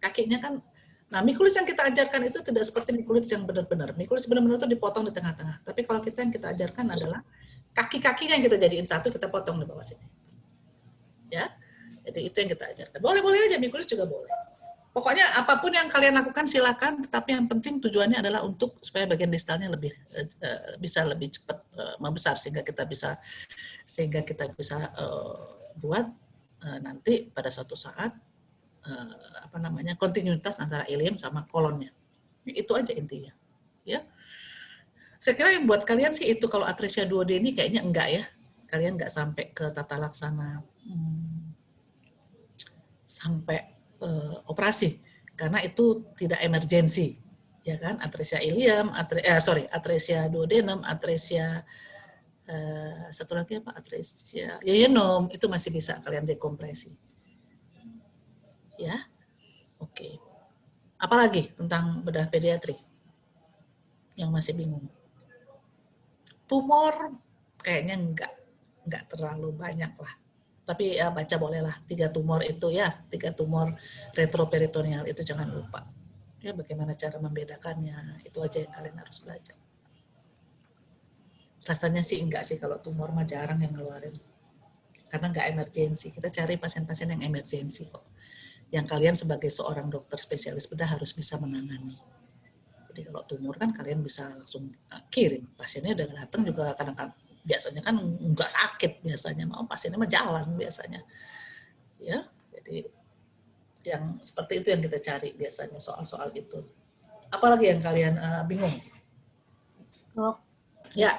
Kakinya kan, nah mikulit yang kita ajarkan itu tidak seperti mikulit yang benar-benar. Mikulit benar-benar itu dipotong di tengah-tengah. Tapi kalau yang kita ajarkan adalah kaki-kakinya yang kita jadiin satu, kita potong di bawah sini. Ya, jadi itu yang kita ajarkan. Boleh-boleh aja mikulit juga boleh. Pokoknya apapun yang kalian lakukan silakan, tetapi yang penting tujuannya adalah untuk supaya bagian distalnya bisa lebih cepat membesar sehingga kita bisa buat nanti pada suatu saat kontinuitas antara ilium sama kolonnya. Itu aja intinya. Ya. Saya kira yang buat kalian sih itu kalau atresia duodeni kayaknya enggak ya. Kalian enggak sampai ke tata laksana sampai operasi karena itu tidak emergensi. Ya kan? Atresia ilium, atresia duodenum, atresia satu lagi apa? Atresia yeyenom itu masih bisa kalian dekompresi. Ya, oke. Apalagi tentang bedah pediatri yang masih bingung? Tumor kayaknya enggak terlalu banyak lah. Tapi ya baca bolehlah 3 tumor itu ya, 3 tumor retroperitoneal itu jangan lupa. Ya bagaimana cara membedakannya, itu aja yang kalian harus belajar. Rasanya sih enggak sih kalau tumor mah jarang yang ngeluarin. Karena enggak emergensi. Kita cari pasien-pasien yang emergensi kok. Yang kalian sebagai seorang dokter spesialis bedah harus bisa menangani. Jadi kalau tumor kan kalian bisa langsung kirim. Pasiennya udah datang juga kadang-kadang biasanya kan nggak sakit biasanya, mau pasiennya mah jalan biasanya. Ya, jadi yang seperti itu yang kita cari biasanya soal-soal itu. Apalagi yang kalian bingung? Dok, ya.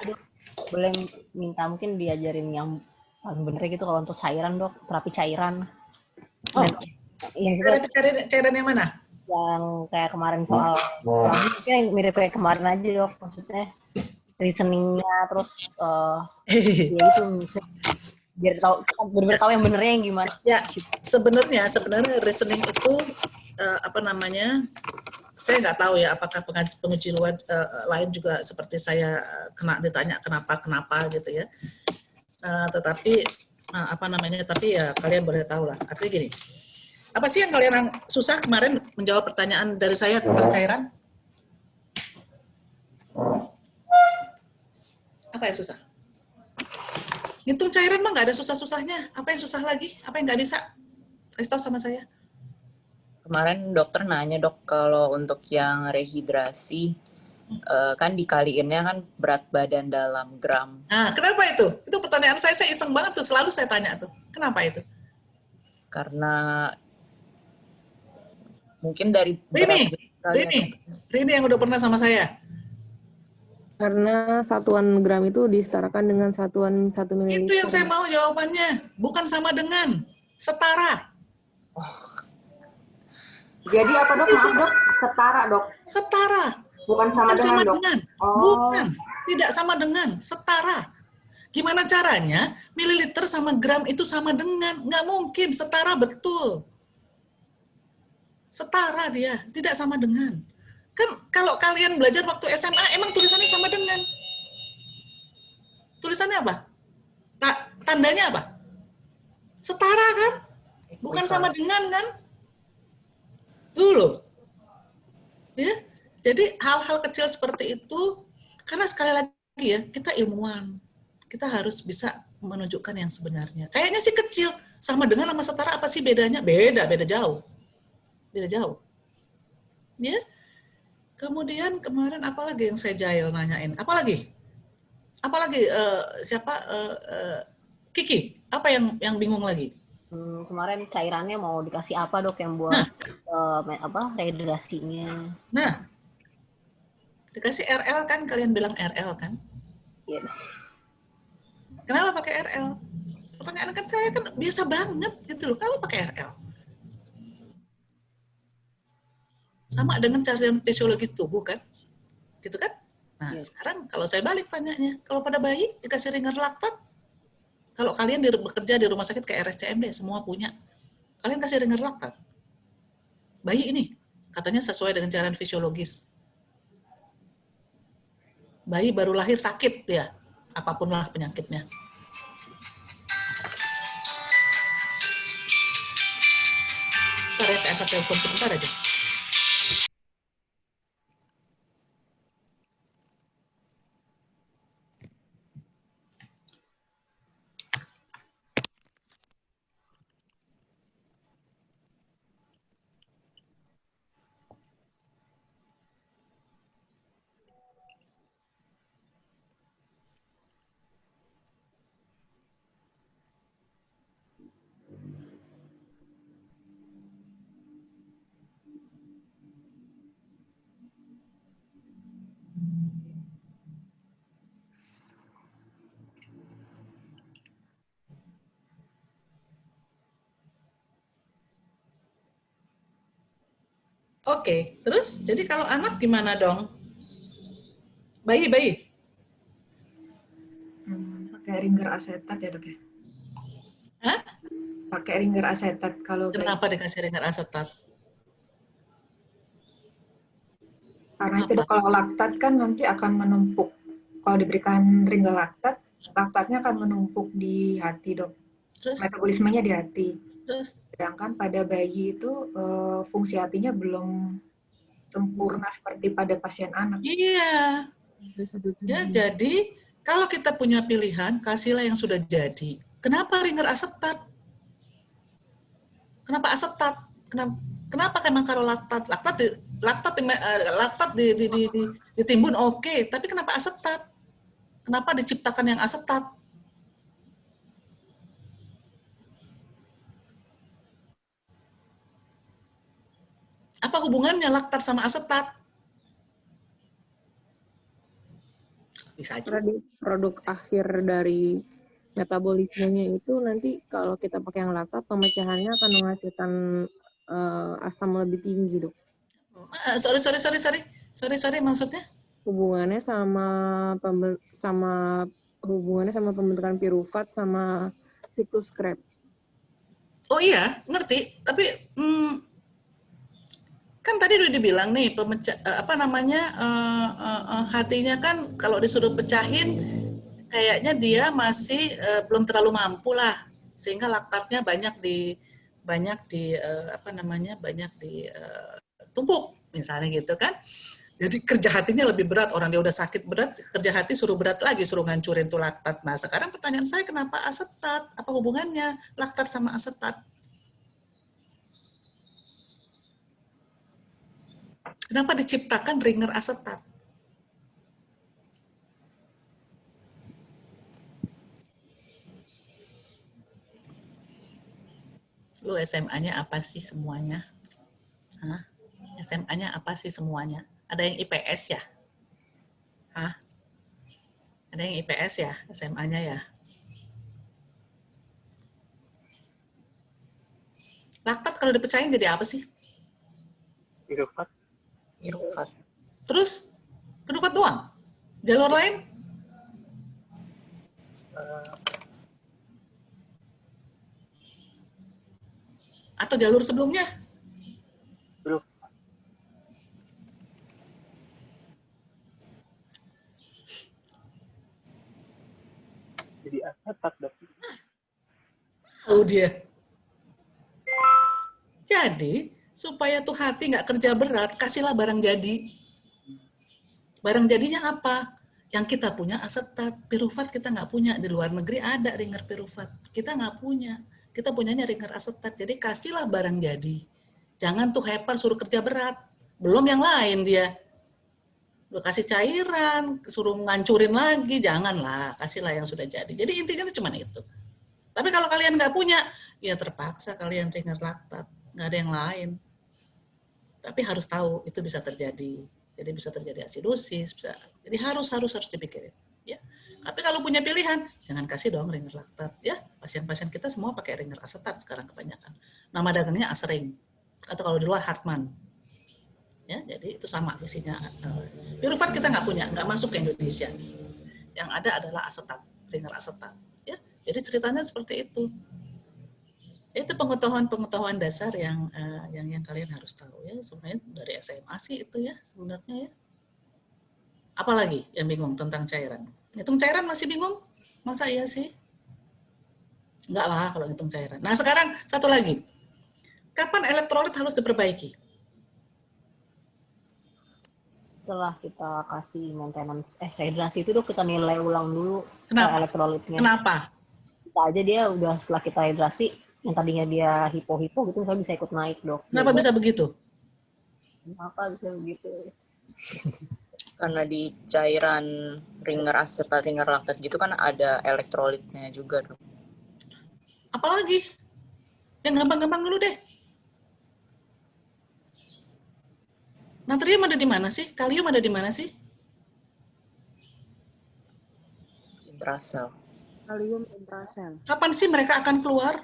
Boleh minta mungkin diajarin yang paling bener gitu kalau untuk cairan dok, terapi cairan. Oh. Yang cairan yang mana? Yang kayak kemarin soal mungkin mirip kayak kemarin aja dok, maksudnya reasoningnya terus ya itu biar benar-benar tahu yang benernya yang gimana. Ya sebenarnya reasoning itu saya nggak tahu ya apakah penguji luar lain juga seperti saya ditanya kenapa gitu ya. Tetapi apa namanya? Tapi ya kalian boleh tahu lah. Artinya gini. Apa sih yang kalian susah kemarin menjawab pertanyaan dari saya tentang cairan? Apa yang susah? Ngitung cairan mah nggak ada susah-susahnya. Apa yang susah lagi? Apa yang nggak bisa? Kasih tahu sama saya. Kemarin dokter nanya, Dok, kalau untuk yang rehidrasi, kan dikaliinnya kan berat badan dalam gram. Nah, kenapa itu? Itu pertanyaan saya iseng banget tuh. Selalu saya tanya tuh. Kenapa itu? Karena mungkin dari berat Rini yang udah pernah sama saya. Karena satuan gram itu disetarakan dengan satuan 1 ml. Itu yang saya mau jawabannya. Bukan sama dengan. Setara. Jadi apa dok? Maaf dok, setara dok. Setara. Bukan sama dengan dok. Bukan. Tidak sama dengan. Setara. Gimana caranya mililiter sama gram itu sama dengan? Nggak mungkin. Setara betul. Setara dia. Tidak sama dengan. Kan kalau kalian belajar waktu SMA, emang tulisannya sama dengan. Tulisannya apa? Tandanya apa? Setara kan? Bukan sama dengan kan? Dulu. Ya. Jadi hal-hal kecil seperti itu, karena sekali lagi ya, kita ilmuwan. Kita harus bisa menunjukkan yang sebenarnya. Kayaknya sih kecil. Sama dengan sama setara apa sih bedanya? Beda jauh. Beda jauh. Ya. Kemudian kemarin apalagi yang saya jahil nanyain? Apalagi siapa? Kiki, apa yang bingung lagi? Kemarin cairannya mau dikasih apa dok yang buat rehidrasinya? Nah, dikasih RL kan? Kalian bilang RL kan? Iya. Kenapa pakai RL? Pertanyaan kan saya kan biasa banget gitu loh. Kenapa pakai RL? Sama dengan cairan fisiologis tubuh kan? Gitu kan? Nah, sekarang kalau saya balik tanyanya, kalau pada bayi dikasih ringer laktat, kalau kalian bekerja di rumah sakit kayak RSCMD, semua punya, kalian kasih ringer laktat. Bayi ini, katanya sesuai dengan cairan fisiologis. Bayi baru lahir sakit ya, apapun lah penyakitnya. Bentar ya, saya angkat telepon sebentar aja. Oke, terus jadi kalau anak gimana dong? Bayi. Pakai ringer asetat ya dok ya? Hah? Pakai ringer asetat kalau. Kenapa dikasih ringer asetat? Karena itu dok, kalau laktat kan nanti akan menumpuk. Kalau diberikan ringer laktat, laktatnya akan menumpuk di hati dok. Terus? Metabolismenya di hati. Terus? Sedangkan pada bayi itu fungsi hatinya belum sempurna seperti pada pasien anak. Iya. Ya, jadi kalau kita punya pilihan, kasihlah yang sudah jadi. Kenapa ringer asetat? Kenapa asetat? Kenapa memang kalau laktat ditimbun oke, tapi kenapa asetat? Kenapa diciptakan yang asetat? Apa hubungannya laktat sama asetat? Bisa aja. Produk akhir dari metabolismenya itu nanti kalau kita pakai yang laktat, pemecahannya akan menghasilkan asam lebih tinggi, dok. Sorry, maksudnya? Hubungannya sama pembentukan pirufat sama siklus Krebs. Oh iya, ngerti. Tapi kan tadi udah dibilang nih hatinya kan kalau disuruh pecahin kayaknya dia masih belum terlalu mampu lah, sehingga laktatnya banyak di tumpuk misalnya gitu kan. Jadi kerja hatinya lebih berat, orang dia udah sakit berat, kerja hati suruh berat lagi, suruh ngancurin tuh laktat. Nah sekarang pertanyaan saya, kenapa asetat? Apa hubungannya laktat sama asetat? Kenapa diciptakan ringer asetat? Lu SMA-nya apa sih semuanya? Hah? SMA-nya apa sih semuanya? Ada yang IPS ya? Hah? Ada yang IPS ya? SMA-nya ya? Laktat kalau dipecahin jadi apa sih? Pirufat. Terus? Pirufat doang? Jalur lain? Atau jalur sebelumnya? Jadi asetat dok. Tahu dia. Jadi, supaya tuh hati nggak kerja berat, kasihlah barang jadi. Barang jadinya apa? Yang kita punya asetat. Pirufat kita nggak punya. Di luar negeri ada ringer pirufat. Kita nggak punya. Kita punyanya ringer asetat. Jadi kasihlah barang jadi. Jangan tuh hepan suruh kerja berat. Belum yang lain dia. Udah kasih cairan, suruh ngancurin lagi, janganlah, kasihlah yang sudah jadi. Jadi intinya itu cuma itu. Tapi kalau kalian nggak punya, ya terpaksa kalian ringer laktat, nggak ada yang lain. Tapi harus tahu itu bisa terjadi. Jadi bisa terjadi asidosis, bisa. Jadi harus dipikirin. Ya. Tapi kalau punya pilihan, jangan kasih dong ringer laktat. Ya, pasien-pasien kita semua pakai ringer asetat sekarang kebanyakan. Nama dagangnya Asring, atau kalau di luar Hartmann. Ya, jadi itu sama isinya. Pirufat kita nggak punya, nggak masuk ke Indonesia. Yang ada adalah asetat, ringer asetat. Ya, jadi ceritanya seperti itu. Itu pengetahuan dasar yang kalian harus tahu ya. Sebenarnya dari SMA sih itu ya sebenarnya ya. Apalagi yang bingung tentang cairan? Ngitung cairan masih bingung? Masa iya sih? Enggak lah kalau ngitung cairan. Nah sekarang satu lagi. Kapan elektrolit harus diperbaiki? Setelah kita kasih maintenance rehidrasi itu dok, kita nilai ulang dulu elektrolitnya. Kenapa? Kita aja dia udah setelah kita rehidrasi yang tadinya dia hipo gitu misalnya bisa ikut naik dok. Kenapa bisa begitu? Kenapa bisa begitu? Karena di cairan ringer asetat, ringer laktat gitu kan ada elektrolitnya juga dok. Apalagi? Yang gampang-gampang dulu deh. Natrium ada di mana sih? Kalium ada di mana sih? Intrasel. Kalium intrasel. Kapan sih mereka akan keluar?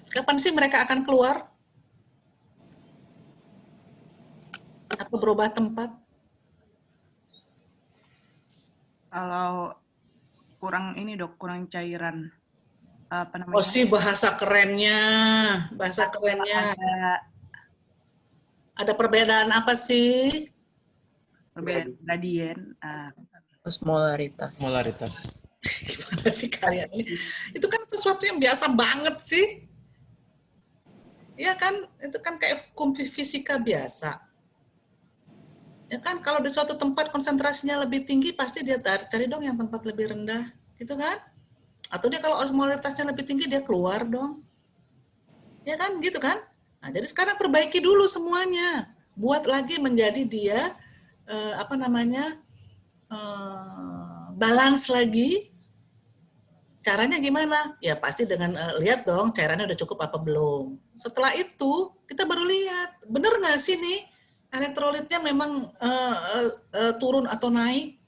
Kapan sih mereka akan keluar? Atau berubah tempat? Kalau kurang ini dok, kurang cairan. Apa namanya? Oh sih bahasa kerennya. Ada perbedaan apa sih? Perbedaan gradien. Osmolaritas. Gimana sih kalian ini? Itu kan sesuatu yang biasa banget sih. Ya kan, itu kan kayak hukum fisika biasa. Ya kan, kalau di suatu tempat konsentrasinya lebih tinggi, pasti dia cari dong yang tempat lebih rendah, gitu kan? Atau dia kalau osmolaritasnya lebih tinggi, dia keluar dong. Ya kan, gitu kan? Nah, jadi sekarang perbaiki dulu semuanya. Buat lagi menjadi dia, balance lagi. Caranya gimana? Ya pasti dengan lihat dong cairannya udah cukup apa belum. Setelah itu, kita baru lihat, bener nggak sih nih elektrolitnya memang turun atau naik?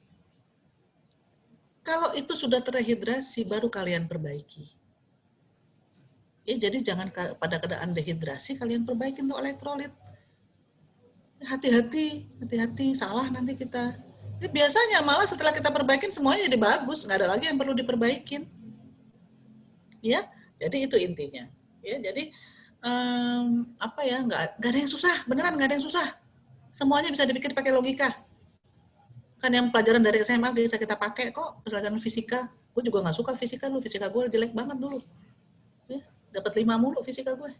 Kalau itu sudah terhidrasi, baru kalian perbaiki. Ya, jadi jangan pada keadaan dehidrasi kalian perbaiki untuk elektrolit. Hati-hati, salah nanti kita. Ya, biasanya malah setelah kita perbaikin semuanya jadi bagus, nggak ada lagi yang perlu diperbaikin. Ya, jadi itu intinya. Ya, jadi nggak ada yang susah, beneran nggak ada yang susah. Semuanya bisa dipikir pakai logika. Kan yang pelajaran dari SMA bisa kita pakai kok, pelajaran fisika. Gue juga nggak suka fisika lu, fisika gue jelek banget dulu. Ya, dapat 5 mulu fisika gue.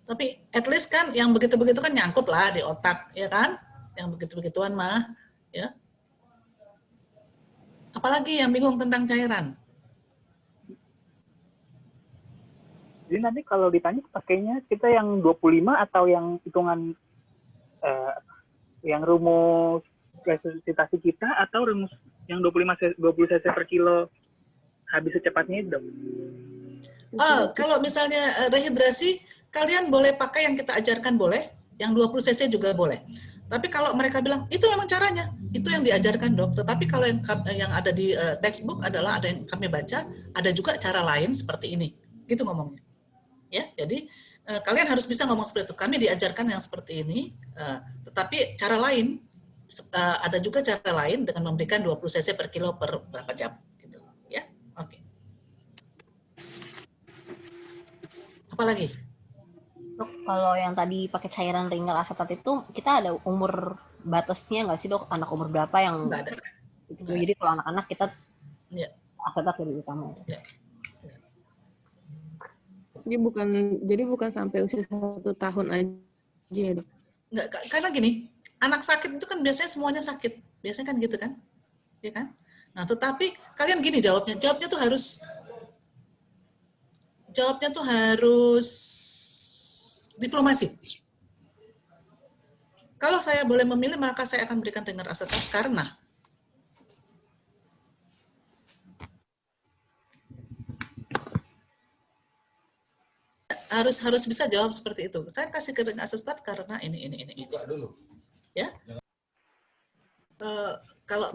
Tapi at least kan yang begitu-begitu kan nyangkut lah di otak, ya kan? Yang begitu-begituan mah, ya. Apalagi yang bingung tentang cairan? Jadi nanti kalau ditanya pakainya kita yang 25 atau yang hitungan yang rumus resusitasi kita atau rumus yang 20 cc per kilo habis secepatnya itu dong? Kalau misalnya rehidrasi, kalian boleh pakai yang kita ajarkan boleh, yang 20 cc juga boleh. Tapi kalau mereka bilang, itu memang caranya, itu yang diajarkan dok. Tetapi kalau yang ada di textbook adalah ada yang kami baca, ada juga cara lain seperti ini. Gitu ngomongnya. Ya, jadi kalian harus bisa ngomong seperti itu. Kami diajarkan yang seperti ini, tetapi cara lain, ada juga cara lain dengan memberikan 20 cc per kilo per berapa jam. Gitu. Ya, oke. Apalagi? Dok, kalau yang tadi pakai cairan ringan asetat itu, kita ada umur batasnya nggak sih dok? Anak umur berapa yang? Nggak ada. Jadi kalau anak-anak kita ya. asetat lebih utama. Ya. Jadi bukan sampai usia 1 tahun aja ya dok? Nggak, karena gini, anak sakit itu kan biasanya semuanya sakit. Biasanya kan gitu kan? Ya kan? Nah, tetapi kalian gini jawabnya tuh harus diplomasi. Kalau saya boleh memilih, maka saya akan berikan ringer asetat karena harus bisa jawab seperti itu. Saya kasih ke ringer asetat karena ini. Ya. Kalau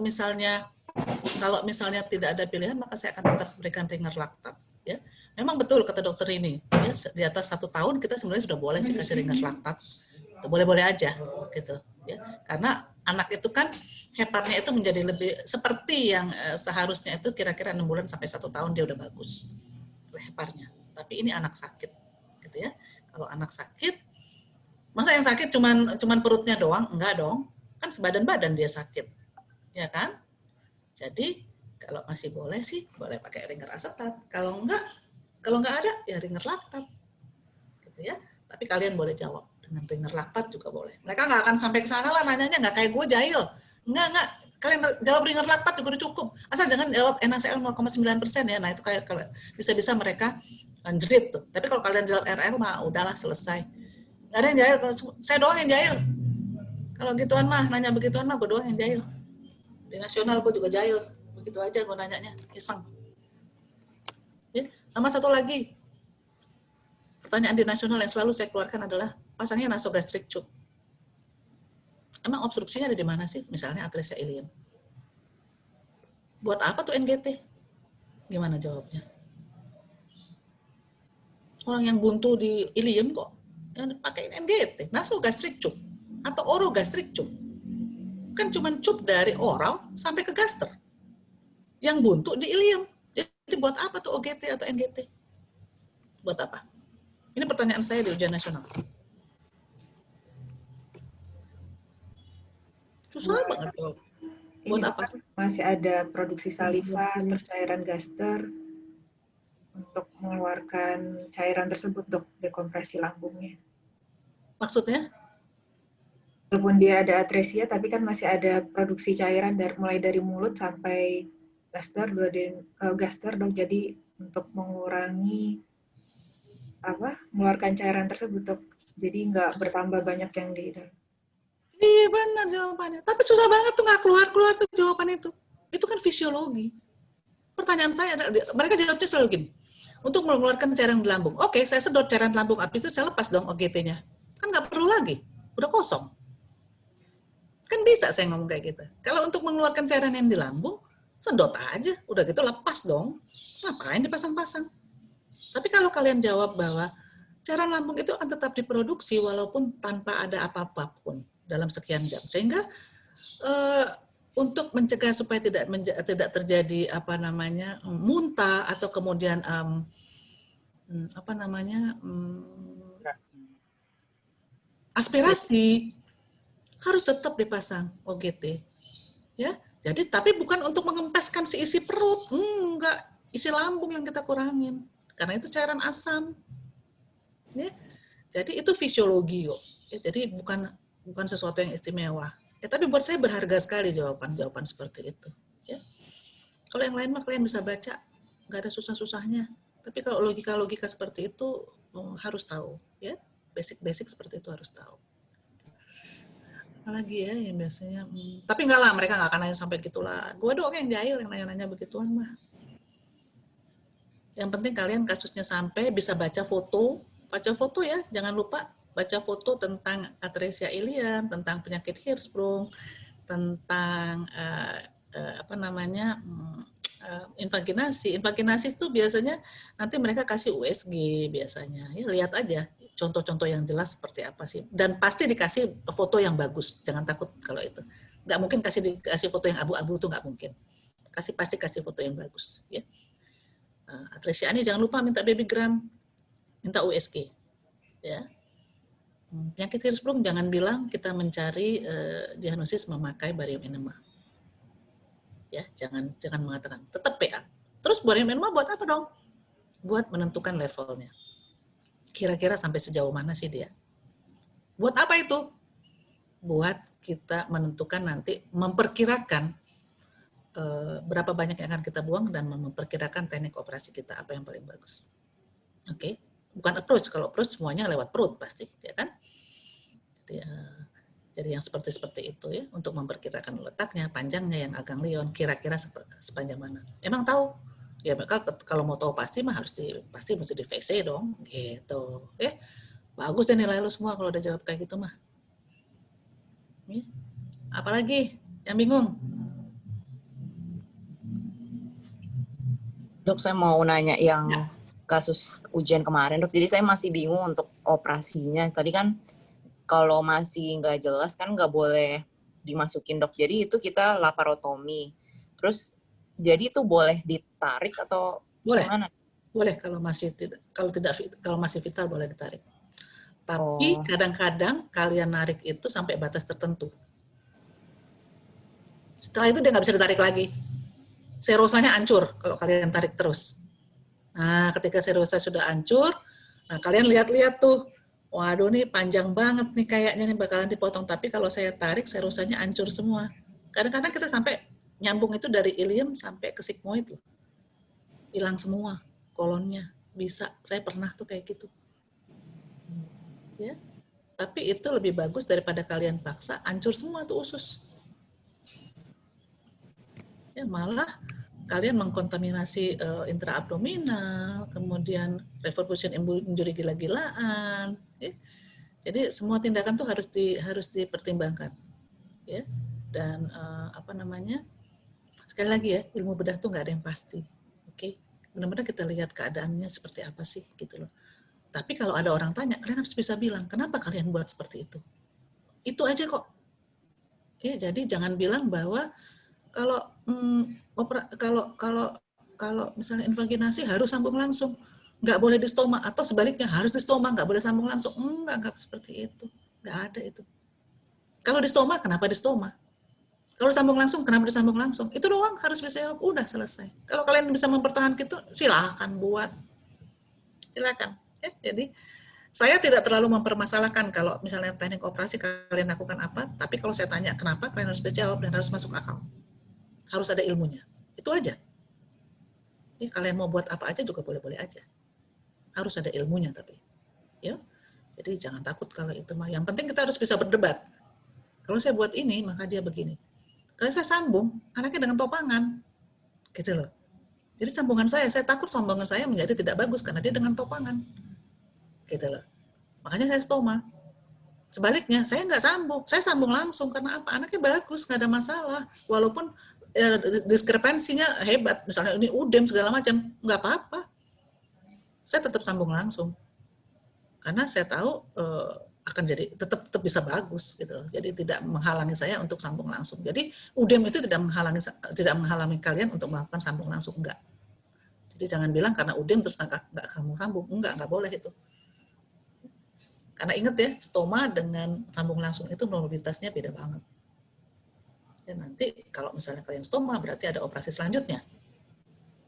misalnya tidak ada pilihan, maka saya akan tetap berikan ringer laktat. Ya. Memang betul kata dokter ini, ya, di atas 1 tahun kita sebenarnya sudah boleh sih kasih ringer laktat, boleh-boleh aja, gitu. Ya. Karena anak itu kan heparnya itu menjadi lebih seperti yang seharusnya itu kira-kira 6 bulan sampai 1 tahun dia udah bagus heparnya. Tapi ini anak sakit, gitu ya. Kalau anak sakit, masa yang sakit cuman perutnya doang? Enggak dong, kan sebadan-badan dia sakit, ya kan? Jadi kalau masih boleh sih, boleh pakai ringer asetat. Kalau nggak ada, ya ringer laktat. Gitu ya. Tapi kalian boleh jawab. Dengan ringer laktat juga boleh. Mereka nggak akan sampai ke sana lah nanyanya, nggak kayak gue jahil. Enggak. Kalian jawab ringer laktat juga udah cukup. Asal jangan jawab NaCl 0,9% ya. Nah itu kayak bisa-bisa mereka jerit tuh. Tapi kalau kalian jawab RR mah udahlah selesai. Nggak ada yang jahil. Saya doang yang jahil. Kalau gituan mah, nanya begituan mah gue doang yang jahil. Di nasional gue juga jahil. Begitu aja gue nanyanya, iseng. Ya, sama satu lagi, pertanyaan di nasional yang selalu saya keluarkan adalah pasangnya nasogastric tube. Emang obstruksinya ada di mana sih? Misalnya atresia ilium. Buat apa tuh NGT? Gimana jawabnya? Orang yang buntu di ilium kok yang pakai NGT, nasogastric tube atau orogastric tube. Kan cuma tube dari oral sampai ke gaster. Yang buntu di ilium. Jadi buat apa tuh OGT atau NGT? Buat apa? Ini pertanyaan saya di ujian nasional. Susah banget jawab. Buat apa? Masih ada produksi saliva, terus cairan gaster untuk mengeluarkan cairan tersebut, dok, dekompresi lambungnya. Maksudnya? Walaupun dia ada atresia, tapi kan masih ada produksi cairan mulai dari mulut sampai gaster, dok. Jadi untuk mengurangi mengeluarkan cairan tersebut, dok. Jadi nggak bertambah banyak yang di dalam. Iya benar jawabannya. Tapi susah banget tuh nggak keluar tuh jawaban itu. Itu kan fisiologi. Pertanyaan saya, mereka jawabnya selalu gini. Untuk mengeluarkan cairan di lambung. Oke, saya sedot cairan lambung, habis itu saya lepas dong OGT-nya. Kan nggak perlu lagi. Udah kosong. Kan bisa saya ngomong kayak gitu. Kalau untuk mengeluarkan cairan yang di lambung, sedot aja. Udah gitu lepas dong. Ngapain dipasang-pasang? Tapi kalau kalian jawab bahwa cairan lambung itu akan tetap diproduksi walaupun tanpa ada apa-apa pun dalam sekian jam. Sehingga untuk mencegah supaya tidak terjadi muntah atau kemudian aspirasi, harus tetap dipasang OGT. Ya, jadi tapi bukan untuk mengempeskan si isi perut, enggak, isi lambung yang kita kurangin, karena itu cairan asam. Ya, jadi itu fisiologi kok. Ya, jadi bukan sesuatu yang istimewa. Ya, tapi buat saya berharga sekali jawaban seperti itu. Ya. Kalau yang lain mah kalian bisa baca, nggak ada susah-susahnya. Tapi kalau logika-logika seperti itu harus tahu, ya, basic-basic seperti itu harus tahu. Apalagi ya yang biasanya, tapi enggak lah, mereka nggak akan nanya sampai gitulah. Gue doang yang jahil yang nanya-nanya begituan mah. Yang penting kalian kasusnya sampai bisa baca foto ya, jangan lupa baca foto tentang atresia ilium, tentang penyakit Hirschsprung, tentang invaginasi. Invaginasi itu biasanya nanti mereka kasih USG biasanya. Ya, lihat aja contoh-contoh yang jelas seperti apa sih. Dan pasti dikasih foto yang bagus. Jangan takut kalau itu. Nggak mungkin dikasih foto yang abu-abu itu nggak mungkin. Pasti kasih foto yang bagus. Ya. Atresia ini jangan lupa minta babygram, minta USG. Ya. Penyakit Hirschsprung jangan bilang kita mencari diagnosis memakai barium enema. Ya, jangan mengatakan tetap PA. Terus barium enema buat apa dong? Buat menentukan levelnya. Kira-kira sampai sejauh mana sih dia? Buat apa itu? Buat kita menentukan nanti, memperkirakan berapa banyak yang akan kita buang dan memperkirakan teknik operasi kita apa yang paling bagus. Oke, bukan approach. Kalau approach semuanya lewat perut pasti, ya kan? Jadi yang seperti itu ya, untuk memperkirakan letaknya, panjangnya yang ganglion, kira-kira sepanjang mana. Emang tahu? Ya kalau mau tahu pasti mah pasti mesti di VC dong, gitu. Bagus deh nilai lu semua kalau udah jawab kayak gitu mah. Apalagi yang bingung? Dok, saya mau nanya yang kasus ujian kemarin, Dok. Jadi saya masih bingung untuk operasinya. Tadi kan kalau masih nggak jelas kan nggak boleh dimasukin, Dok. Jadi itu kita laparotomi. Terus jadi itu boleh ditarik atau boleh? Gimana? Boleh kalau masih vital boleh ditarik. Tapi kadang-kadang kalian narik itu sampai batas tertentu. Setelah itu dia nggak bisa ditarik lagi. Serosanya hancur kalau kalian tarik terus. Nah, ketika serosa sudah hancur, nah kalian lihat-lihat tuh, waduh nih panjang banget nih kayaknya nih bakalan dipotong. Tapi kalau saya tarik serosanya hancur semua. Kadang-kadang kita sampai nyambung itu dari ilium sampai ke sigmoid loh. Hilang semua kolonnya. Bisa, saya pernah tuh kayak gitu. Ya. Tapi itu lebih bagus daripada kalian paksa hancur semua tuh usus. Ya, malah kalian mengkontaminasi intraabdominal, kemudian reperfusion injury gila-gilaan. Ya. Jadi semua tindakan tuh harus dipertimbangkan. Ya. Dan sekali lagi ya, ilmu bedah tuh nggak ada yang pasti. Oke, benar-benar kita lihat keadaannya seperti apa sih gitu loh. Tapi kalau ada orang tanya, kalian harus bisa bilang, kenapa kalian buat seperti itu? Itu aja kok. Ya, jadi jangan bilang bahwa kalau misalnya invaginasi harus sambung langsung, nggak boleh di stoma, atau sebaliknya harus di stoma, nggak boleh sambung langsung. Nggak seperti itu. Nggak ada itu. Kalau di stoma, kenapa di stoma? Kalau sambung langsung, kenapa disambung langsung? Itu doang harus bisa jawab, udah selesai. Kalau kalian bisa mempertahankan itu, silahkan buat. Silakan. Jadi, saya tidak terlalu mempermasalahkan kalau misalnya teknik operasi kalian lakukan apa, tapi kalau saya tanya kenapa, kalian harus dijawab dan harus masuk akal. Harus ada ilmunya. Itu aja. Jadi, kalian mau buat apa aja juga boleh-boleh aja. Harus ada ilmunya tapi. Ya. Jadi jangan takut kalau itu mah. Yang penting kita harus bisa berdebat. Kalau saya buat ini, maka dia begini. Kalau saya sambung, anaknya dengan topangan. Gitu loh. Jadi sambungan saya takut sambungan saya menjadi tidak bagus karena dia dengan topangan. Gitu loh. Makanya saya stoma. Sebaliknya, saya nggak sambung. Saya sambung langsung karena apa? Anaknya bagus, nggak ada masalah. Walaupun diskrepensinya hebat. Misalnya ini udem segala macam, nggak apa-apa. Saya tetap sambung langsung. Karena saya tahu akan jadi tetap bisa bagus gitu. Jadi tidak menghalangi saya untuk sambung langsung. Jadi udem itu tidak menghalangi kalian untuk melakukan sambung langsung, enggak. Jadi jangan bilang karena udem terus nggak kamu sambung, enggak boleh itu. Karena ingat ya, stoma dengan sambung langsung itu mobilitasnya beda banget. Ya, nanti kalau misalnya kalian stoma berarti ada operasi selanjutnya.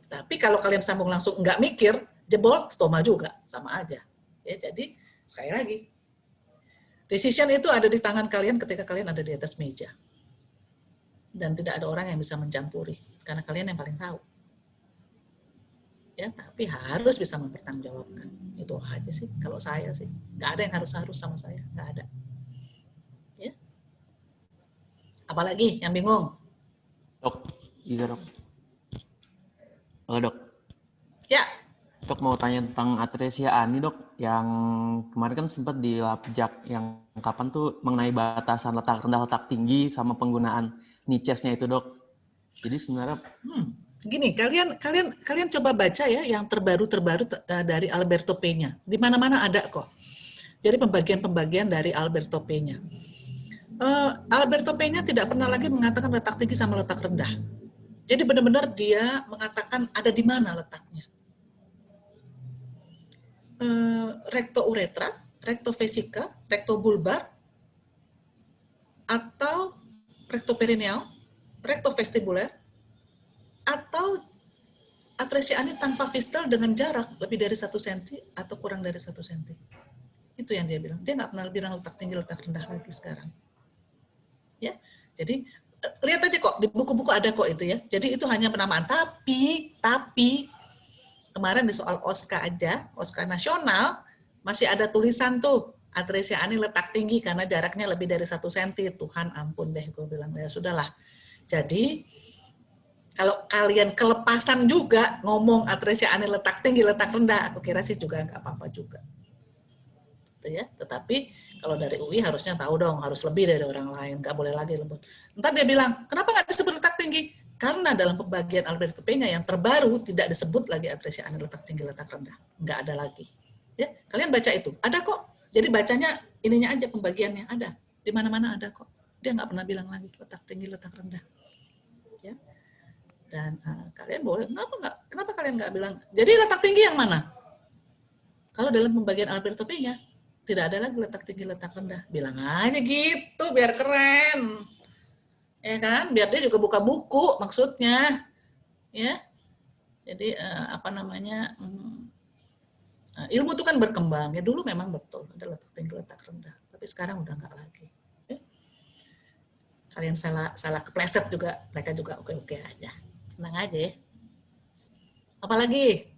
Tapi kalau kalian sambung langsung nggak mikir, jebol stoma juga, sama aja. Ya, jadi sekali lagi, decision itu ada di tangan kalian ketika kalian ada di atas meja. Dan tidak ada orang yang bisa mencampuri, karena kalian yang paling tahu. Ya, tapi harus bisa mempertanggungjawabkan. Itu aja sih, kalau saya sih. Nggak ada yang harus-harus sama saya, nggak ada. Ya. Apalagi yang bingung? Dok, iya dok. Halo dok. Ya. Dok mau tanya tentang atresia ani dok, yang kemarin kan sempat dilabjak, yang kapan tuh mengenai batasan letak rendah, letak tinggi, sama penggunaan nichesnya itu dok. Jadi sebenarnya Gini, kalian coba baca ya yang terbaru dari Alberto Peña. Di mana-mana ada kok. Jadi pembagian dari Alberto Peña. Alberto Peña tidak pernah lagi mengatakan letak tinggi sama letak rendah. Jadi benar-benar dia mengatakan ada di mana letaknya. Recto uretra, recto vesica, recto bulbar, atau recto perineal, recto vestibular, atau atresia ani tanpa fistel dengan jarak lebih dari 1 cm atau kurang dari 1 cm. Itu yang dia bilang. Dia nggak pernah bilang letak tinggi, letak rendah lagi sekarang. Ya, jadi lihat aja kok di buku-buku ada kok itu ya. Jadi itu hanya penamaan. Tapi kemarin di soal OSCA aja, OSCA nasional masih ada tulisan tuh atresia ani letak tinggi karena jaraknya lebih dari 1 cm. Tuhan ampun deh, gue bilang ya sudahlah. Jadi kalau kalian kelepasan juga ngomong atresia ani letak tinggi, letak rendah, aku kira sih juga nggak apa-apa juga. Gitu ya. Tetapi kalau dari UI harusnya tahu dong, harus lebih dari orang lain, nggak boleh lagi lembut. Ntar dia bilang, kenapa nggak disebut letak tinggi? Karena dalam pembagian Alberto Peña yang terbaru tidak disebut lagi atresia ani letak tinggi, letak rendah, nggak ada lagi. Ya, kalian baca itu, ada kok. Jadi bacanya ininya aja pembagiannya ada, di mana-mana ada kok. Dia nggak pernah bilang lagi letak tinggi, letak rendah. Ya. Dan kalian boleh, kenapa kalian nggak bilang? Jadi letak tinggi yang mana? Kalau dalam pembagian Alberto Peña tidak ada lagi letak tinggi, letak rendah. Bilang aja gitu, biar keren. Ya kan? Biar dia juga buka buku maksudnya. Ya. Jadi ilmu itu kan berkembang. Ya dulu memang betul ada letak tinggi, letak rendah. Tapi sekarang udah nggak lagi. Ya. Kalian salah kepleset juga, mereka juga oke-oke aja. Senang aja ya. Apalagi?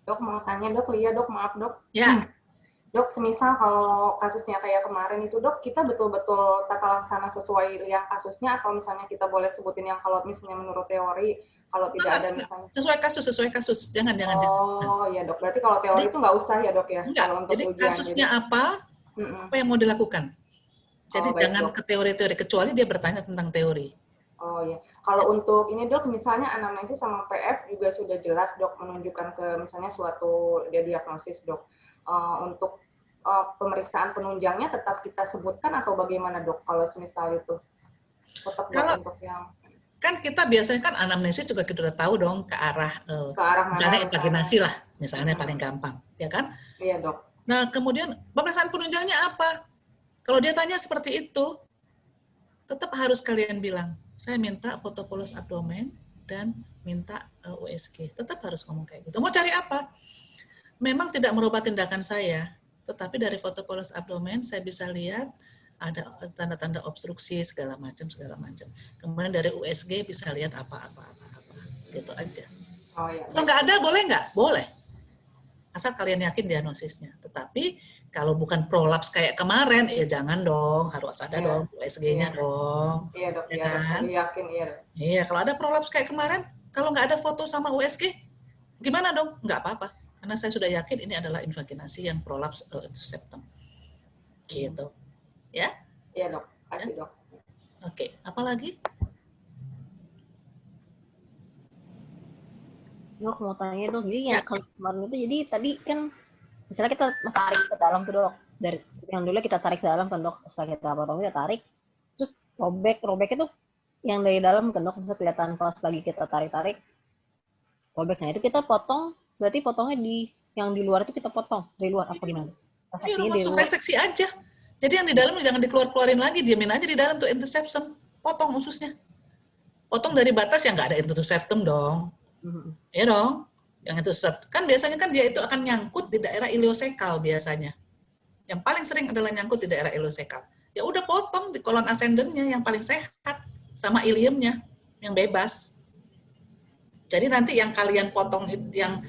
Dok, mau tanya dok, Lia dok, maaf dok. Ya. Dok, semisal kalau kasusnya kayak kemarin itu dok, kita betul-betul tata laksana sesuai yang kasusnya, atau misalnya kita boleh sebutin yang kalau misalnya menurut teori, kalau tidak ada misalnya. Sesuai kasus. Jangan. Oh iya dok, berarti kalau teori itu nggak usah ya dok ya? Enggak, kalau untuk jadi ujian, kasusnya apa yang mau dilakukan. Jadi jangan ke teori-teori, kecuali dia bertanya tentang teori. Oh ya, kalau untuk ini dok, misalnya anamnesis sama PF juga sudah jelas dok, menunjukkan ke misalnya suatu diagnosis dok. Untuk pemeriksaan penunjangnya tetap kita sebutkan atau bagaimana dok? Kalau semisal itu tetap untuk yang kan kita biasanya kan anamnesis juga kita udah tahu dong ke arah mana? Misalnya imaginasi lah, misalnya paling gampang, ya kan? Iya dok. Nah kemudian pemeriksaan penunjangnya apa? Kalau dia tanya seperti itu, tetap harus kalian bilang, saya minta foto polus abdomen dan minta USG. Tetap harus ngomong kayak gitu. Mau cari apa? Memang tidak merubah tindakan saya, tetapi dari foto polus abdomen saya bisa lihat ada tanda-tanda obstruksi segala macam. Kemudian dari USG bisa lihat apa-apa, gitu aja. Oh, iya. Kalau nggak ada boleh nggak? Boleh. Asal kalian yakin diagnosisnya. Tetapi kalau bukan prolaps kayak kemarin, ya jangan dong, harus ada dong USG-nya dong. Iya dok, ya iya kan? dok, yakin iya dok. Iya, kalau ada prolaps kayak kemarin, kalau nggak ada foto sama USG, gimana dong? Nggak apa-apa. Karena saya sudah yakin ini adalah invaginasi yang prolaps septum. Gitu. Ya? Iya dok, kasih dok. Oke, apa lagi? Dok, mau tanya dok, jadi ya kalau kemarin itu, jadi tadi kan misalnya kita tarik ke dalam tuh dok, dari yang dulu kita tarik ke dalam kan dok, setelah kita potong kita tarik, terus robek itu yang dari dalam kan dok, bisa kelihatan pas lagi kita tarik robek. Nah itu kita potong, berarti potongnya di yang di luar itu kita potong dari luar apa gimana? Iya, Reseksinya di langsung luar. reseksi aja. Jadi yang di dalam jangan dikeluarin lagi, diamin aja di dalam tuh interception, potong ususnya. Potong dari batas yang nggak ada interceptum dong. Ya dong. Yang intercept kan biasanya kan dia itu akan nyangkut di daerah iliosekal biasanya. Yang paling sering adalah nyangkut di daerah iliosekal. Ya udah potong di kolon ascendennya yang paling sehat sama iliumnya yang bebas. Jadi nanti yang kalian potong yang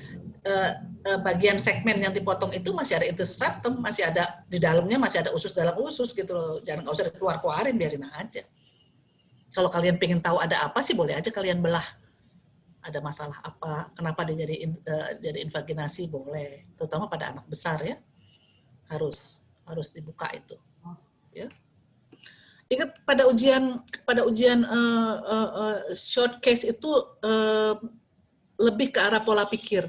bagian segmen yang dipotong itu masih ada interceptum, masih ada di dalamnya, masih ada usus dalam usus gitu loh. Jangan nggak usah dikeluarin, biarin aja. Kalau kalian pengen tahu ada apa sih boleh aja kalian belah. Ada masalah apa? Kenapa dia jadi invaginasi boleh, terutama pada anak besar ya. Harus dibuka itu. Ya. Ingat pada ujian short case itu lebih ke arah pola pikir.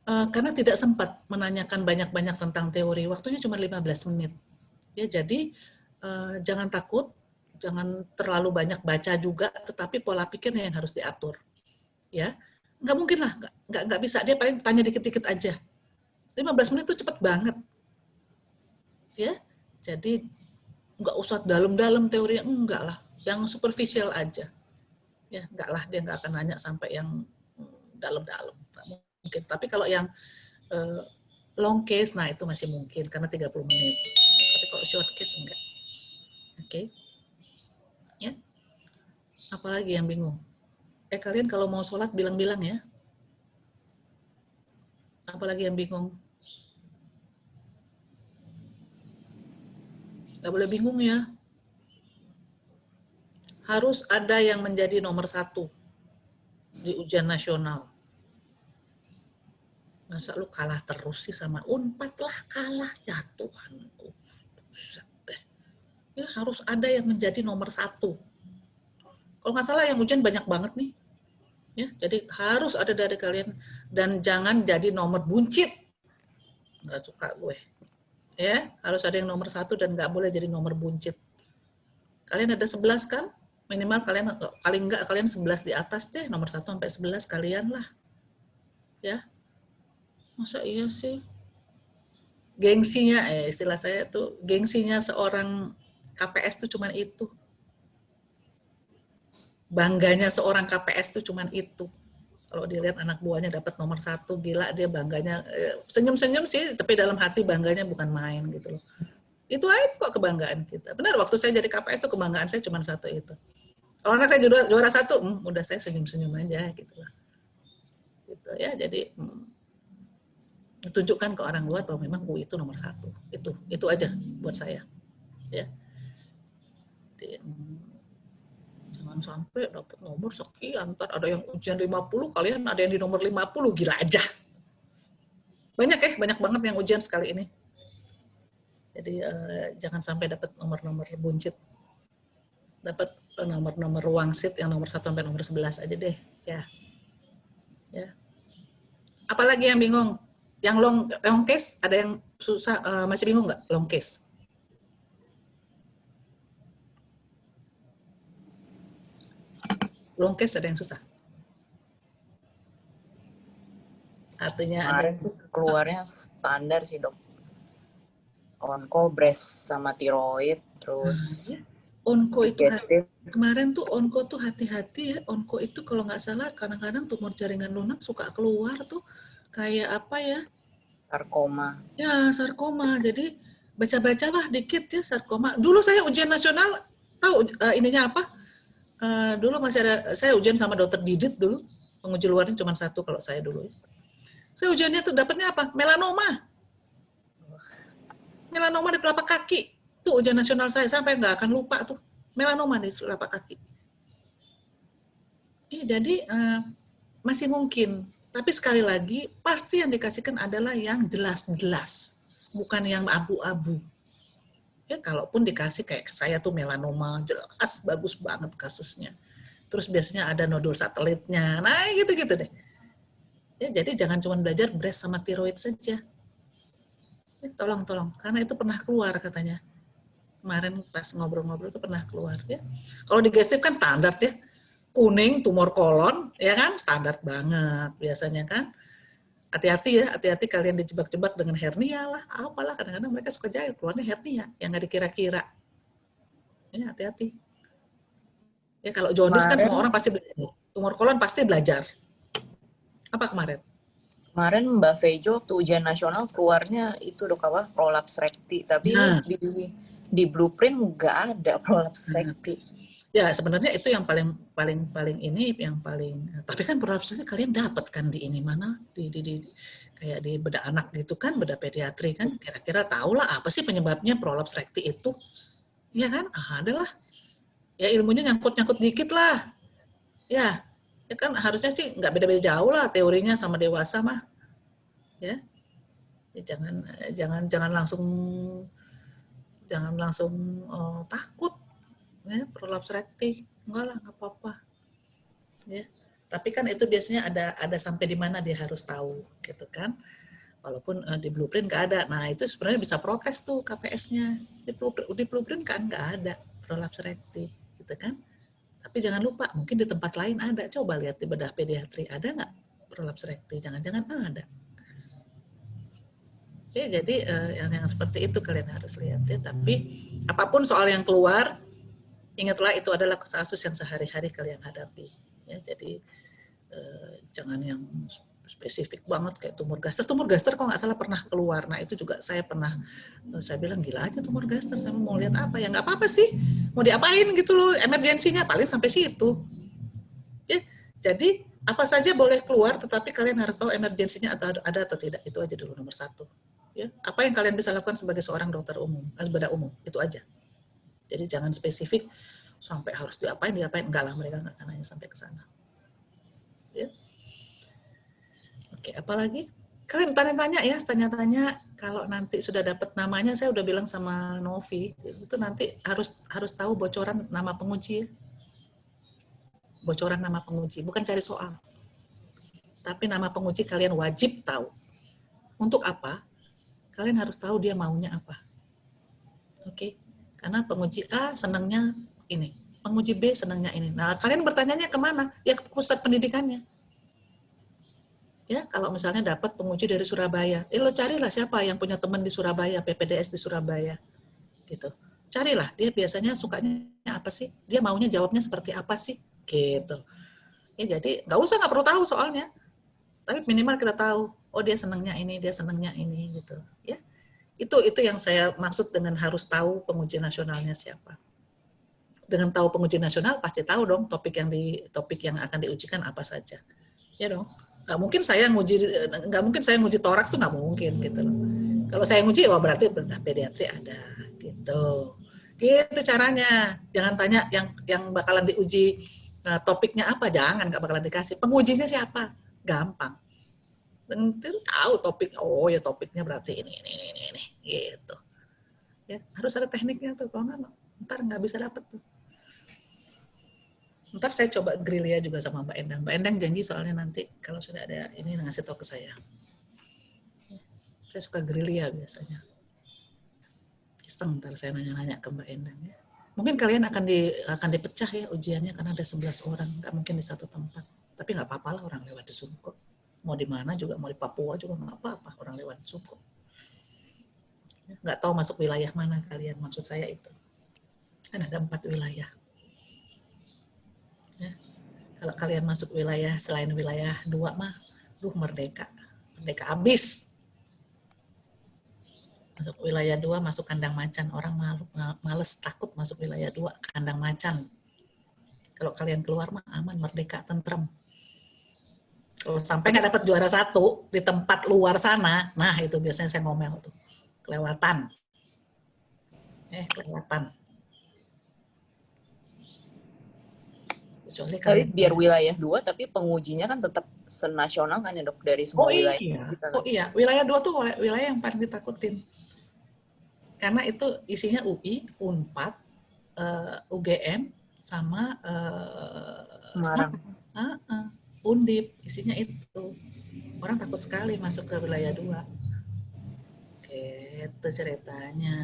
Karena tidak sempat menanyakan banyak-banyak tentang teori, waktunya cuma 15 menit. Ya, jadi jangan takut, jangan terlalu banyak baca juga, tetapi pola pikirnya yang harus diatur. Ya, nggak mungkin lah, nggak bisa, dia paling tanya dikit-dikit aja. 15 menit itu cepet banget. Ya, jadi nggak usah dalam-dalam teorinya, enggak lah, yang superficial aja. Ya, enggak lah, dia nggak akan nanya sampai yang dalam-dalam. Mungkin. Tapi kalau yang long case, nah itu masih mungkin karena 30 menit. Tapi kalau short case enggak. Oke. Ya. Apalagi yang bingung? Kalian kalau mau sholat bilang-bilang ya. Apalagi yang bingung? Nggak boleh bingung ya. Harus ada yang menjadi nomor 1 di ujian nasional. Masa lu kalah terus sih sama Unpad lah, kalah ya Tuhanku. Ya harus ada yang menjadi nomor 1. Kalau nggak salah yang ujian banyak banget nih. Ya, jadi harus ada dari kalian dan jangan jadi nomor buncit. Nggak suka gue. Ya, harus ada yang nomor 1 dan nggak boleh jadi nomor buncit. Kalian ada 11 kan? Minimal kalian paling nggak kalian 11 di atas deh, nomor 1 sampai 11 kalian lah. Ya. Masa iya sih? Gengsinya, istilah saya tuh, gengsinya seorang KPS tuh cuman itu. Bangganya seorang KPS tuh cuman itu. Kalau dilihat anak buahnya dapat nomor 1, gila dia bangganya, senyum-senyum sih, tapi dalam hati bangganya bukan main gitu loh. Itu aja kok kebanggaan kita. Benar, waktu saya jadi KPS tuh kebanggaan saya cuma 1 itu. Kalau anak saya juara 1, udah saya senyum-senyum aja gitu lah. Gitu ya, jadi tunjukkan ke orang luar bahwa memang UI itu nomor 1. Itu aja buat saya. Ya. Jadi, jangan sampai dapat nomor sekian, ntar ada yang ujian 50, kalian ada yang di nomor 50, gila aja. Banyak banyak banget yang ujian sekali ini. Jadi jangan sampai dapat nomor-nomor buncit. Dapat nomor-nomor wangsit yang nomor 1 sampai nomor 11 aja deh. Ya. Apalagi yang bingung? Yang long case, ada yang susah, masih bingung nggak long case? Long case ada yang susah? Artinya kemarin sih keluarnya standar sih dok. Onko, breast sama tiroid, terus onko itu kemarin tuh onko tuh hati-hati ya. Onko itu kalau nggak salah kadang-kadang tumor jaringan lunak suka keluar tuh kayak apa ya? Sarkoma. Ya sarkoma. Jadi baca-bacalah dikit ya sarkoma. Dulu saya ujian nasional tahu ininya apa? Dulu masih ada, saya ujian sama dokter Didit dulu. Penguji luarnya cuma 1 kalau saya dulu. Saya ujiannya tuh dapatnya apa? Melanoma. Melanoma di telapak kaki. Tuh ujian nasional saya, sampai nggak akan lupa tuh. Melanoma di telapak kaki. Jadi masih mungkin. Tapi sekali lagi, pasti yang dikasihkan adalah yang jelas-jelas. Bukan yang abu-abu. Ya, kalaupun dikasih kayak saya tuh melanoma, jelas, bagus banget kasusnya. Terus biasanya ada nodul satelitnya. Nah, gitu-gitu deh. Ya, jadi jangan cuma belajar breast sama tiroid saja. Tolong, karena itu pernah keluar katanya. Kemarin pas ngobrol-ngobrol itu pernah keluar ya. Kalau di gastrik kan standar ya, kuning tumor kolon, ya kan standar banget biasanya kan. Hati-hati ya, hati-hati kalian dijebak-jebak dengan hernia lah, apalah, kadang-kadang mereka suka jahil, keluarnya hernia yang nggak dikira-kira. Ya, hati-hati. Ya, kalau jaundice kan semua orang pasti belajar. Tumor kolon pasti belajar. Apa kemarin? Kemarin Mbak Vejo waktu ujian nasional keluarnya itu dok apa prolaps rekti, tapi Nah. ini di blueprint nggak ada prolaps rekti. Ya sebenarnya itu yang paling ini yang paling. Tapi kan prolaps rekti kalian dapat kan di ini mana di kayak di bedah anak gitu kan, bedah pediatri kan, kira-kira tahu lah apa sih penyebabnya prolaps rekti itu, ya kan? Ada lah. Ya ilmunya nyangkut dikit lah. Ya kan harusnya sih nggak beda-beda jauh lah teorinya sama dewasa mah. Ya jangan langsung takut. Ya, prolaps rekti, enggak lah, nggak apa-apa. Ya, tapi kan itu biasanya ada sampai di mana dia harus tahu, gitu kan? Walaupun di blueprint nggak ada. Nah itu sebenarnya bisa protes tuh KPS-nya. Di blueprint kan nggak ada prolaps rekti, gitu kan? Tapi jangan lupa, mungkin di tempat lain ada. Coba lihat di bedah pediatri, ada nggak prolaps rekti? Jangan-jangan ada. Ya, jadi yang seperti itu kalian harus lihat ya. Tapi apapun soal yang keluar, ingatlah itu adalah kasus yang sehari-hari kalian hadapi. Ya, jadi jangan yang spesifik banget kayak tumor gaster. Tumor gaster kok nggak salah pernah keluar. Nah itu juga saya bilang gila aja tumor gaster. Saya mau lihat apa ya nggak apa-apa sih. Mau diapain gitu loh. Emergensinya paling sampai situ. Ya, jadi apa saja boleh keluar, tetapi kalian harus tahu emergensinya ada atau tidak. Itu aja dulu nomor 1. Ya, apa yang kalian bisa lakukan sebagai seorang dokter umum, bedah umum itu aja. Jadi jangan spesifik sampai harus diapain, enggak lah, mereka nggak akan nanya sampai ke sana. Ya. Oke, apalagi? Kalian tanya-tanya kalau nanti sudah dapat namanya, saya udah bilang sama Novi, itu nanti harus tahu bocoran nama penguji. Bocoran nama penguji, bukan cari soal. Tapi nama penguji kalian wajib tahu. Untuk apa? Kalian harus tahu dia maunya apa. Oke. Karena penguji A senangnya ini, penguji B senangnya ini. Nah, kalian bertanyanya kemana? Ya ke pusat pendidikannya. Ya, kalau misalnya dapat penguji dari Surabaya, lo carilah siapa yang punya teman di Surabaya, PPDS di Surabaya, gitu. Carilah dia biasanya sukanya apa sih? Dia maunya jawabnya seperti apa sih? Gitu. Ya, jadi nggak perlu tahu soalnya, tapi minimal kita tahu. Oh dia senangnya ini, gitu. Ya. Itu yang saya maksud dengan harus tahu penguji nasionalnya siapa. Dengan tahu penguji nasional pasti tahu dong topik yang akan diujikan apa saja. Ya dong. Nggak mungkin saya nguji toraks tuh nggak mungkin gitu loh. Kalau saya nguji berarti bedah pediatri ada gitu. Gitu caranya. Jangan tanya yang bakalan diuji topiknya apa, nggak bakalan dikasih. Pengujinya siapa? Gampang. Tentu tahu topik, ya topiknya berarti ini gitu. Ya, harus ada tekniknya tuh, kalau ntar nggak bisa dapet tuh. Ntar saya coba gerilya juga sama Mbak Endang. Mbak Endang janji soalnya nanti kalau sudah ada ini ngasih tahu ke saya. Saya suka gerilya biasanya. Iseng ntar saya nanya-nanya ke Mbak Endang ya. Mungkin kalian akan dipecah ya ujiannya karena ada 11 orang, nggak mungkin di satu tempat. Tapi nggak apa-apa lah, orang lewat di Zoom kok. Mau di mana juga, mau di Papua juga nggak apa-apa, orang lewat Zoom kok. Nggak tahu masuk wilayah mana kalian, maksud saya itu. Kan ada 4 wilayah. Ya. Kalau kalian masuk wilayah selain wilayah 2 mah, merdeka abis. Masuk wilayah 2, masuk kandang macan, orang males, takut masuk wilayah 2, kandang macan. Kalau kalian keluar mah aman, merdeka, tentrem. Kalau sampai nggak dapat juara 1 di tempat luar sana, nah itu biasanya saya ngomel tuh, kelewatan. Kelewatan. Tapi biar wilayah 2, tapi pengujinya kan tetap senasional kan ya dok, dari semua wilayah. Iya, wilayah 2 tuh wilayah yang paling ditakutin. Karena itu isinya UI, UNPAD, UGM, sama Undip, isinya itu. Orang takut sekali masuk ke wilayah 2. Gitu ceritanya.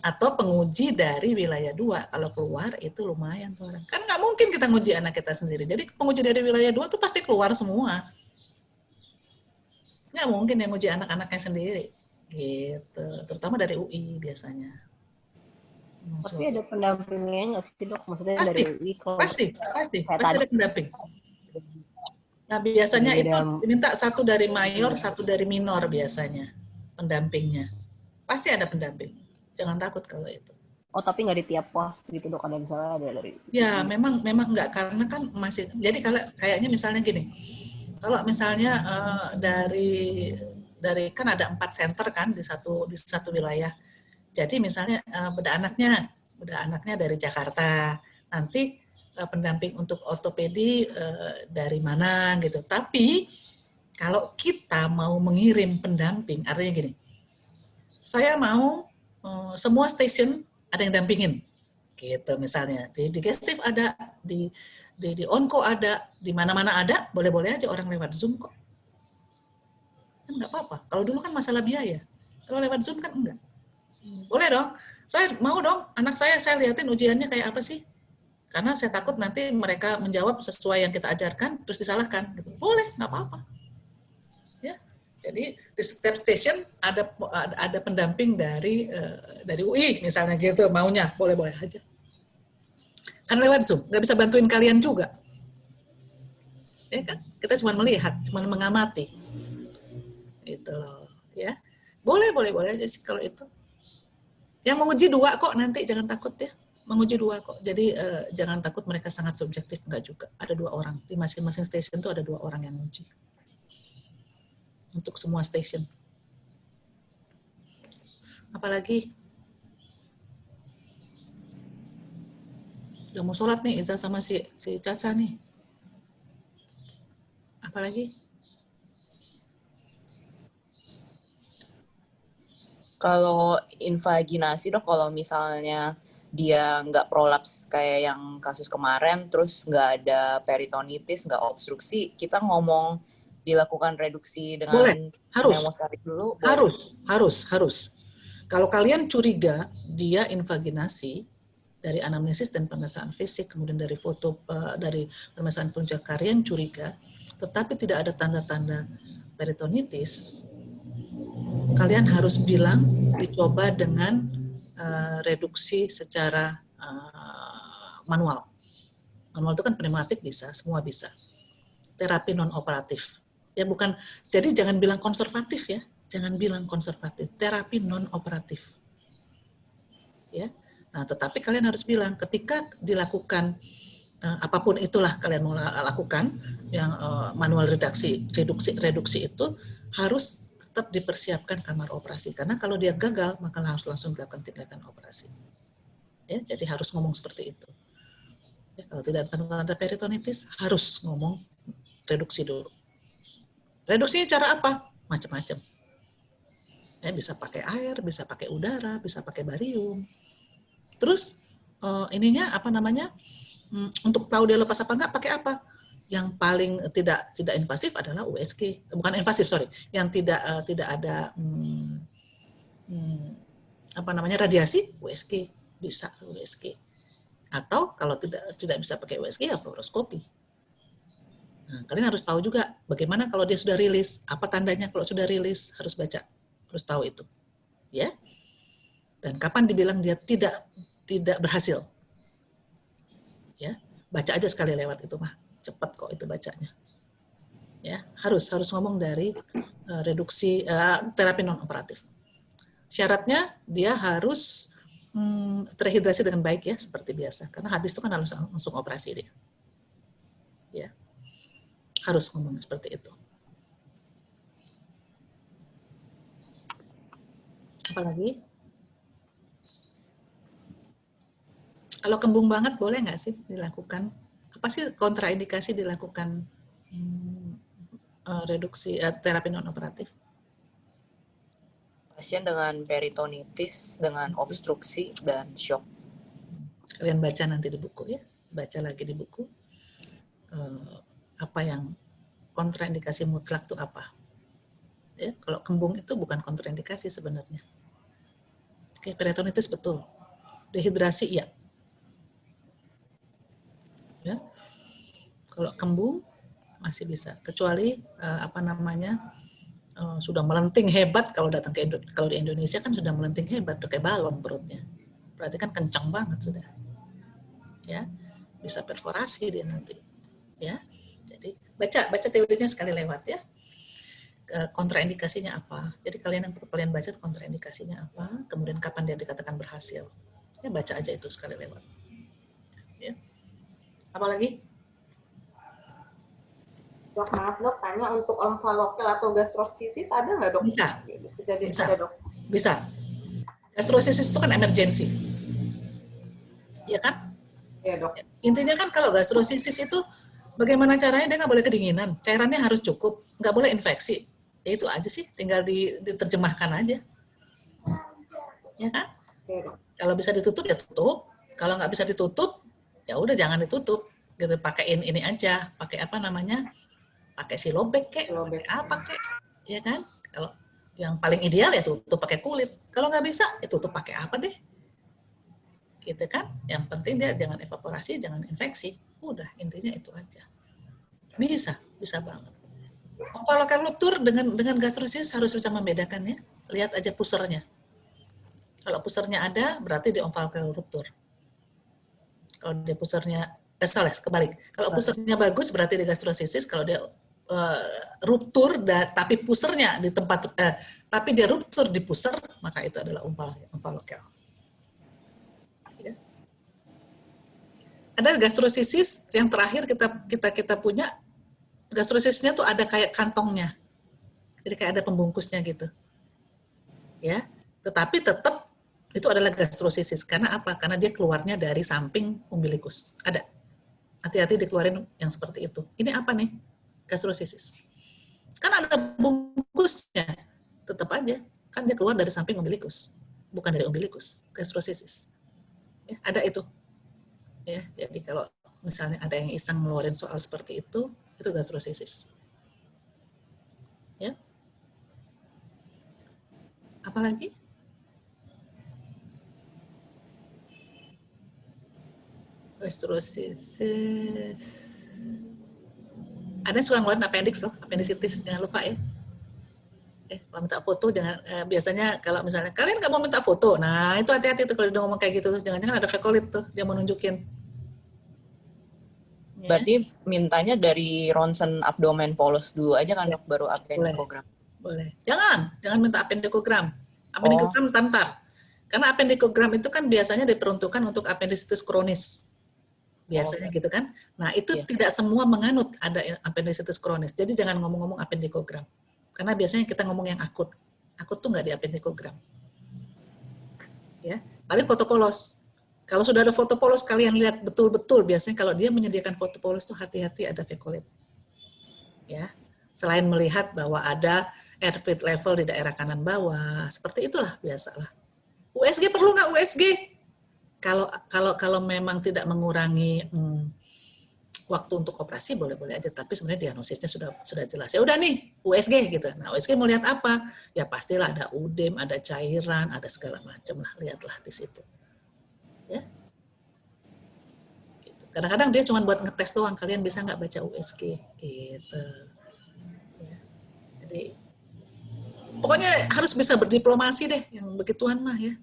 Atau penguji dari wilayah 2, kalau keluar itu lumayan tuh orang. Kan nggak mungkin kita nguji anak kita sendiri. Jadi penguji dari wilayah 2 tuh pasti keluar semua. Nggak mungkin yang uji anak-anaknya sendiri, gitu. Terutama dari UI biasanya. Tapi ada pendampingnya nggak sih dok? Maksudnya Pasti, dari UI kalau pasti kayak tadi ada pendamping. Nah biasanya itu diminta satu dari mayor, satu dari minor biasanya pendampingnya. Pasti ada pendamping. Jangan takut kalau itu. Oh tapi nggak di tiap pos gitu dok, ada misalnya ada dari. Ya memang nggak, karena kan masih. Jadi kalau kayaknya misalnya gini, kalau misalnya dari kan ada 4 center kan di satu wilayah. Jadi misalnya beda anaknya dari Jakarta, nanti pendamping untuk ortopedi dari mana gitu. Tapi kalau kita mau mengirim pendamping, artinya gini, saya mau semua stasiun ada yang dampingin, gitu misalnya. Di Gestif ada, di Onco ada, di mana-mana ada, boleh-boleh aja orang lewat Zoom kok. Kan nggak apa-apa. Kalau dulu kan masalah biaya. Kalau lewat Zoom kan enggak. Boleh dong. Saya mau dong, anak saya lihatin ujiannya kayak apa sih. Karena saya takut nanti mereka menjawab sesuai yang kita ajarkan, terus disalahkan. Gitu. Boleh, nggak apa-apa. Ya. Jadi di setiap station ada pendamping dari UI misalnya gitu, maunya boleh-boleh aja. Kan lewat Zoom, nggak bisa bantuin kalian juga. Ya kan? Kita cuma melihat, cuma mengamati. Itu loh, ya. Boleh aja sih kalau itu. Yang menguji 2 kok nanti, jangan takut ya. Menguji 2 kok. Jadi jangan takut mereka sangat subjektif, enggak juga. Ada 2 orang. Di masing-masing station itu ada 2 orang yang menguji. Untuk semua station. Apalagi? Udah mau sholat nih, Iza sama si Caca nih. Apalagi? Kalau invaginasi dok, kalau misalnya dia nggak prolaps kayak yang kasus kemarin, terus nggak ada peritonitis, nggak obstruksi, kita ngomong dilakukan reduksi dengan boleh, harus. hemostatik dulu? Harus. Kalau kalian curiga dia invaginasi dari anamnesis dan pemeriksaan fisik, kemudian dari foto, dari pemeriksaan punca kalian curiga, tetapi tidak ada tanda-tanda peritonitis, kalian harus bilang dicoba dengan reduksi secara manual. Manual itu kan pneumatik bisa, semua bisa. Terapi non operatif. Ya bukan, jadi jangan bilang konservatif ya, jangan bilang konservatif. Terapi non operatif. Ya. Nah, tetapi kalian harus bilang ketika dilakukan apapun itulah kalian mau lakukan yang manual reduksi itu harus tetap dipersiapkan kamar operasi, karena kalau dia gagal maka harus langsung dilakukan tindakan operasi. Ya, jadi harus ngomong seperti itu. Ya, kalau tidak ada tanda-tanda peritonitis harus ngomong reduksi dulu. Reduksinya cara apa? Macam-macam. Ya, bisa pakai air, bisa pakai udara, bisa pakai barium. Terus ininya apa namanya? Untuk tahu dia lepas apa enggak pakai apa? Yang paling tidak invasif adalah USG, bukan invasif, sorry, yang tidak ada apa namanya radiasi, USG, bisa USG. Atau kalau tidak bisa pakai USG ya fluoroskopi. Nah, kalian harus tahu juga bagaimana kalau dia sudah rilis, apa tandanya kalau sudah rilis, harus baca, harus tahu itu, ya. Dan kapan dibilang dia tidak berhasil, ya, baca aja sekali lewat itu mah. Cepat kok itu bacanya. Ya, harus ngomong dari reduksi terapi non operatif. Syaratnya dia harus terhidrasi dengan baik ya, seperti biasa. Karena habis itu kan harus langsung operasi dia. Ya. Harus ngomong seperti itu. Apalagi? Kalau kembung banget boleh nggak sih dilakukan? Apa sih kontraindikasi dilakukan reduksi terapi non operatif? Pasien dengan peritonitis, dengan obstruksi dan shock. Kalian baca nanti di buku ya, baca lagi di buku apa yang kontraindikasi mutlak itu apa? Ya, kalau kembung itu bukan kontraindikasi sebenarnya. Oke, peritonitis betul, dehidrasi iya. Ya. Kalau kembung masih bisa, kecuali apa namanya sudah melenting hebat kalau datang ke kalau di Indonesia kan sudah melenting hebat, udah kayak balon perutnya. Berarti kan kencang banget sudah. Ya, bisa perforasi dia nanti. Ya. Jadi baca teorinya sekali lewat ya. Kontraindikasinya apa? Jadi yang perlu kalian baca itu kontraindikasinya apa, kemudian kapan dia dikatakan berhasil. Ya baca aja itu sekali lewat. Ya. Apalagi? Dok, maaf dok, tanya untuk omfalokel atau gastrosisis ada nggak dok? Bisa. Bisa. Ada dok? Bisa. Gastrosisis itu kan emergensi. Ya kan? Iya dok. Intinya kan kalau gastrosisis itu bagaimana caranya dia nggak boleh kedinginan, cairannya harus cukup, nggak boleh infeksi. Ya itu aja sih, tinggal diterjemahkan aja. Ya kan? Iya dok. Kalau bisa ditutup ya tutup, kalau nggak bisa ditutup ya udah jangan ditutup. Gitu, pakein ini aja, pakai apa namanya? Pakai silobek kek, pakai apa kek, ya kan? Kalau yang paling ideal ya tutup pakai kulit. Kalau nggak bisa, ya tutup pakai apa deh? Gitu kan? Yang penting dia jangan evaporasi, jangan infeksi. Udah, intinya itu aja. Bisa banget. Omfalokel ruptur dengan gastrosisis harus bisa membedakannya. Lihat aja pusernya. Kalau pusernya ada, berarti di omfalokel ruptur. Kalau dia pusernya, kebalik. Kalau pusernya bagus, berarti di gastrosisis. Kalau dia ruptur tapi pusernya di tempat tapi dia ruptur di puser, maka itu adalah omfalokel. Ya. Ada gastrosisis yang terakhir kita punya, gastrosisisnya tuh ada kayak kantongnya, jadi kayak ada pembungkusnya gitu, ya. Tetapi tetap itu adalah gastrosisis karena apa? Karena dia keluarnya dari samping umbilikus. Ada. Hati-hati dikeluarin yang seperti itu. Ini apa nih? Gastrosisis. Kan ada bungkusnya, tetap aja. Kan dia keluar dari samping umbilikus, bukan dari umbilikus. Gastrosisis. Ya, ada itu. Ya, jadi kalau misalnya ada yang iseng ngeluarin soal seperti itu gastrosisis. Ya. Apalagi? Gastrosisis. Ada yang suka ngeluarin appendix loh, appendicitis, jangan lupa ya. Kalau minta foto jangan, biasanya kalau misalnya kalian nggak mau minta foto, nah itu hati-hati tuh kalau dia ngomong kayak gitu, jangan-jangan ada fekolit tuh, dia mau nunjukin. Berarti mintanya dari ronsen abdomen polos dulu aja kan dok, baru appendikogram. Boleh. Jangan minta appendikogram. Appendikogram tantar. Karena appendikogram itu kan biasanya diperuntukkan untuk appendicitis kronis. Biasanya gitu kan. Nah, itu tidak semua menganut ada appendicitis kronis. Jadi jangan ngomong-ngomong appendikogram. Karena biasanya kita ngomong yang akut. Akut tuh nggak di appendikogram. Ya, paling foto polos. Kalau sudah ada foto polos, kalian lihat betul-betul. Biasanya kalau dia menyediakan foto polos tuh hati-hati ada fekolit. Ya, selain melihat bahwa ada airfit level di daerah kanan bawah, seperti itulah biasalah. USG perlu nggak USG? Kalau memang tidak mengurangi waktu untuk operasi boleh-boleh aja, tapi sebenarnya diagnosisnya sudah jelas. Ya udah nih USG gitu. Nah USG mau lihat apa? Ya pastilah ada udem, ada cairan, ada segala macam lah, lihatlah di situ. Ya. Gitu. Kadang-kadang dia cuma buat ngetes doang. Kalian bisa nggak baca USG? Gitu. Ya. Jadi pokoknya harus bisa berdiplomasi deh, yang begituan mah ya.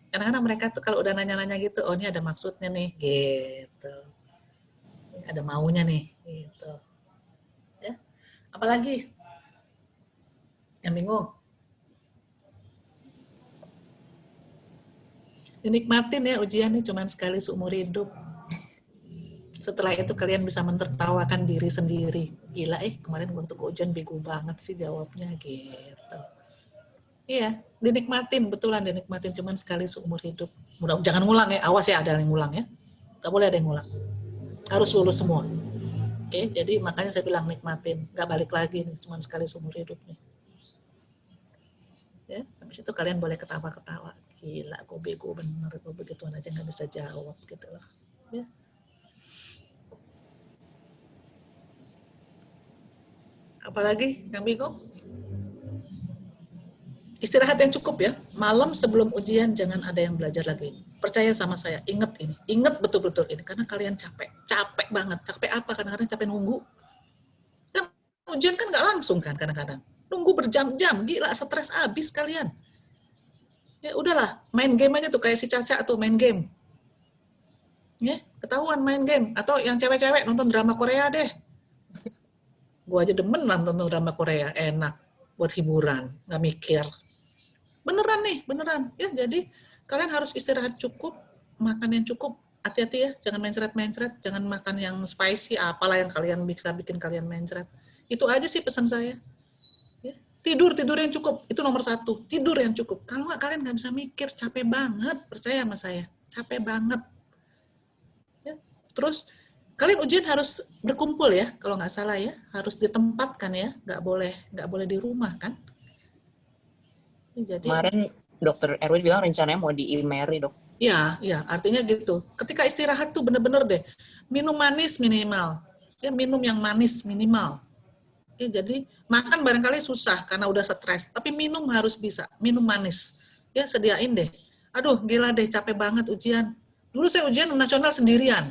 Kadang-kadang mereka tuh kalau udah nanya-nanya gitu, oh ini ada maksudnya nih, gitu. Ada maunya nih, gitu. Ya. Apalagi? Yang bingung? Dinikmatin ya ujian nih cuma sekali seumur hidup. Setelah itu kalian bisa menertawakan diri sendiri. Gila kemarin waktu ujian bego banget sih jawabnya, gitu. Iya, dinikmatin, betulan dinikmatin cuman sekali seumur hidup. Jangan ngulang ya, awas ya ada yang ngulang ya. Gak boleh ada yang ngulang. Harus lulus semua. Oke, jadi makanya saya bilang nikmatin, gak balik lagi nih, cuman sekali seumur hidup nih. Ya, habis itu kalian boleh ketawa-ketawa. Gila, gue bego bener, gue begituan aja gak bisa jawab gitu loh. Ya. Apalagi yang bingung? Istirahat yang cukup ya. Malam sebelum ujian jangan ada yang belajar lagi. Percaya sama saya, ingat ini. Ingat betul-betul ini. Karena kalian capek. Capek banget. Capek apa? Kadang-kadang capek nunggu. Kan ujian kan nggak langsung kan kadang-kadang. Nunggu berjam-jam, gila, stres abis kalian. Ya udahlah, main game aja tuh, kayak si Caca tuh main game. Ya, ketahuan main game. Atau yang cewek-cewek nonton drama Korea deh. Gue aja demen lah nonton drama Korea, enak. Buat hiburan, nggak mikir. Beneran nih, beneran. Ya, jadi kalian harus istirahat cukup, makan yang cukup. Hati-hati ya, jangan mencret-mencret, jangan makan yang spicy, apalah yang kalian bisa bikin kalian mencret. Itu aja sih pesan saya. Ya. Tidur yang cukup, itu nomor 1. Tidur yang cukup. Kalau nggak, kalian nggak bisa mikir, capek banget, percaya sama saya. Capek banget. Ya. Terus, kalian ujian harus berkumpul ya, kalau nggak salah ya. Harus ditempatkan ya, nggak boleh di rumah kan. Jadi, kemarin Dokter Erwin bilang rencananya mau di Imeri, Dok. Ya, artinya gitu. Ketika istirahat tuh bener-bener deh, minum manis minimal. Ya, minum yang manis minimal. Ya, jadi makan barangkali susah karena udah stres, tapi minum harus bisa, minum manis. Ya, sediain deh. Aduh, gila deh, capek banget ujian. Dulu saya ujian nasional sendirian,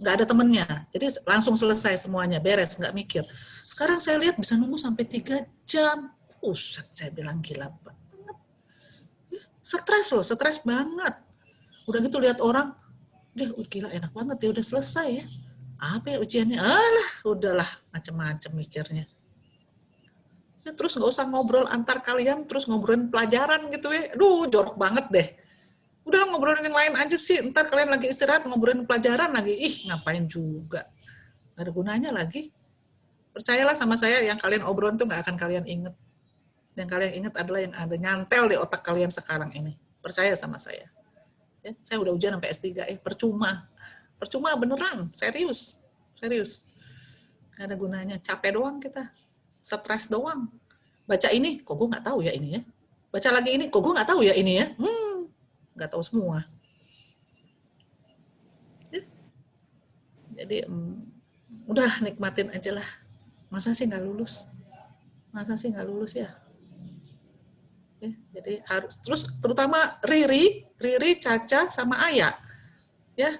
nggak ada temennya. Jadi langsung selesai semuanya, beres, nggak mikir. Sekarang saya lihat bisa nunggu sampai 3 jam. Pusat, saya bilang gila banget. Ya, stres loh, stres banget. Udah gitu lihat orang, deh gila enak banget ya udah selesai ya. Apa ya ujiannya? Alah, udahlah macam-macam mikirnya. Ya, terus nggak usah ngobrol antar kalian, terus ngobrolin pelajaran gitu ya. Aduh, jorok banget deh. Udah ngobrolin yang lain aja sih, ntar kalian lagi istirahat ngobrolin pelajaran lagi. Ih, ngapain juga. Gak ada gunanya lagi. Percayalah sama saya, yang kalian obrolin tuh nggak akan kalian inget. Yang kalian inget adalah yang ada nyantel di otak kalian sekarang ini. Percaya sama saya. Ya, saya udah ujian sampai S3, percuma beneran, serius, nggak ada gunanya, capek doang kita, stres doang, baca ini, kok gue nggak tahu ya ini ya, baca lagi ini, kok gue nggak tahu ya ini ya, nggak tahu semua, ya. Jadi udah nikmatin aja lah, masa sih nggak lulus ya. Ya, jadi harus terus terutama Riri, Caca sama Aya. Ya.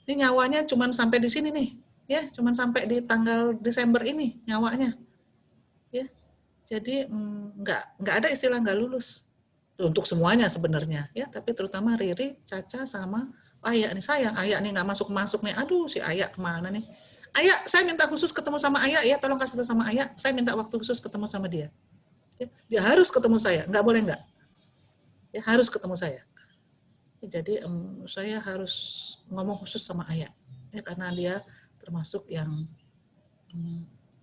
Ini nyawanya cuman sampai di sini nih. Ya, cuman sampai di tanggal Desember ini nyawanya. Ya. Jadi nggak ada istilah nggak lulus. Untuk semuanya sebenarnya, ya, tapi terutama Riri, Caca sama Aya nih, sayang Aya nih nggak masuk nih. Aduh, si Aya kemana nih? Aya, saya minta khusus ketemu sama Aya ya, tolong kasih tahu sama Aya, saya minta waktu khusus ketemu sama dia. Ya, dia harus ketemu saya, nggak boleh nggak. Ya, harus ketemu saya. Ya, jadi saya harus ngomong khusus sama Aya, ya, karena dia termasuk yang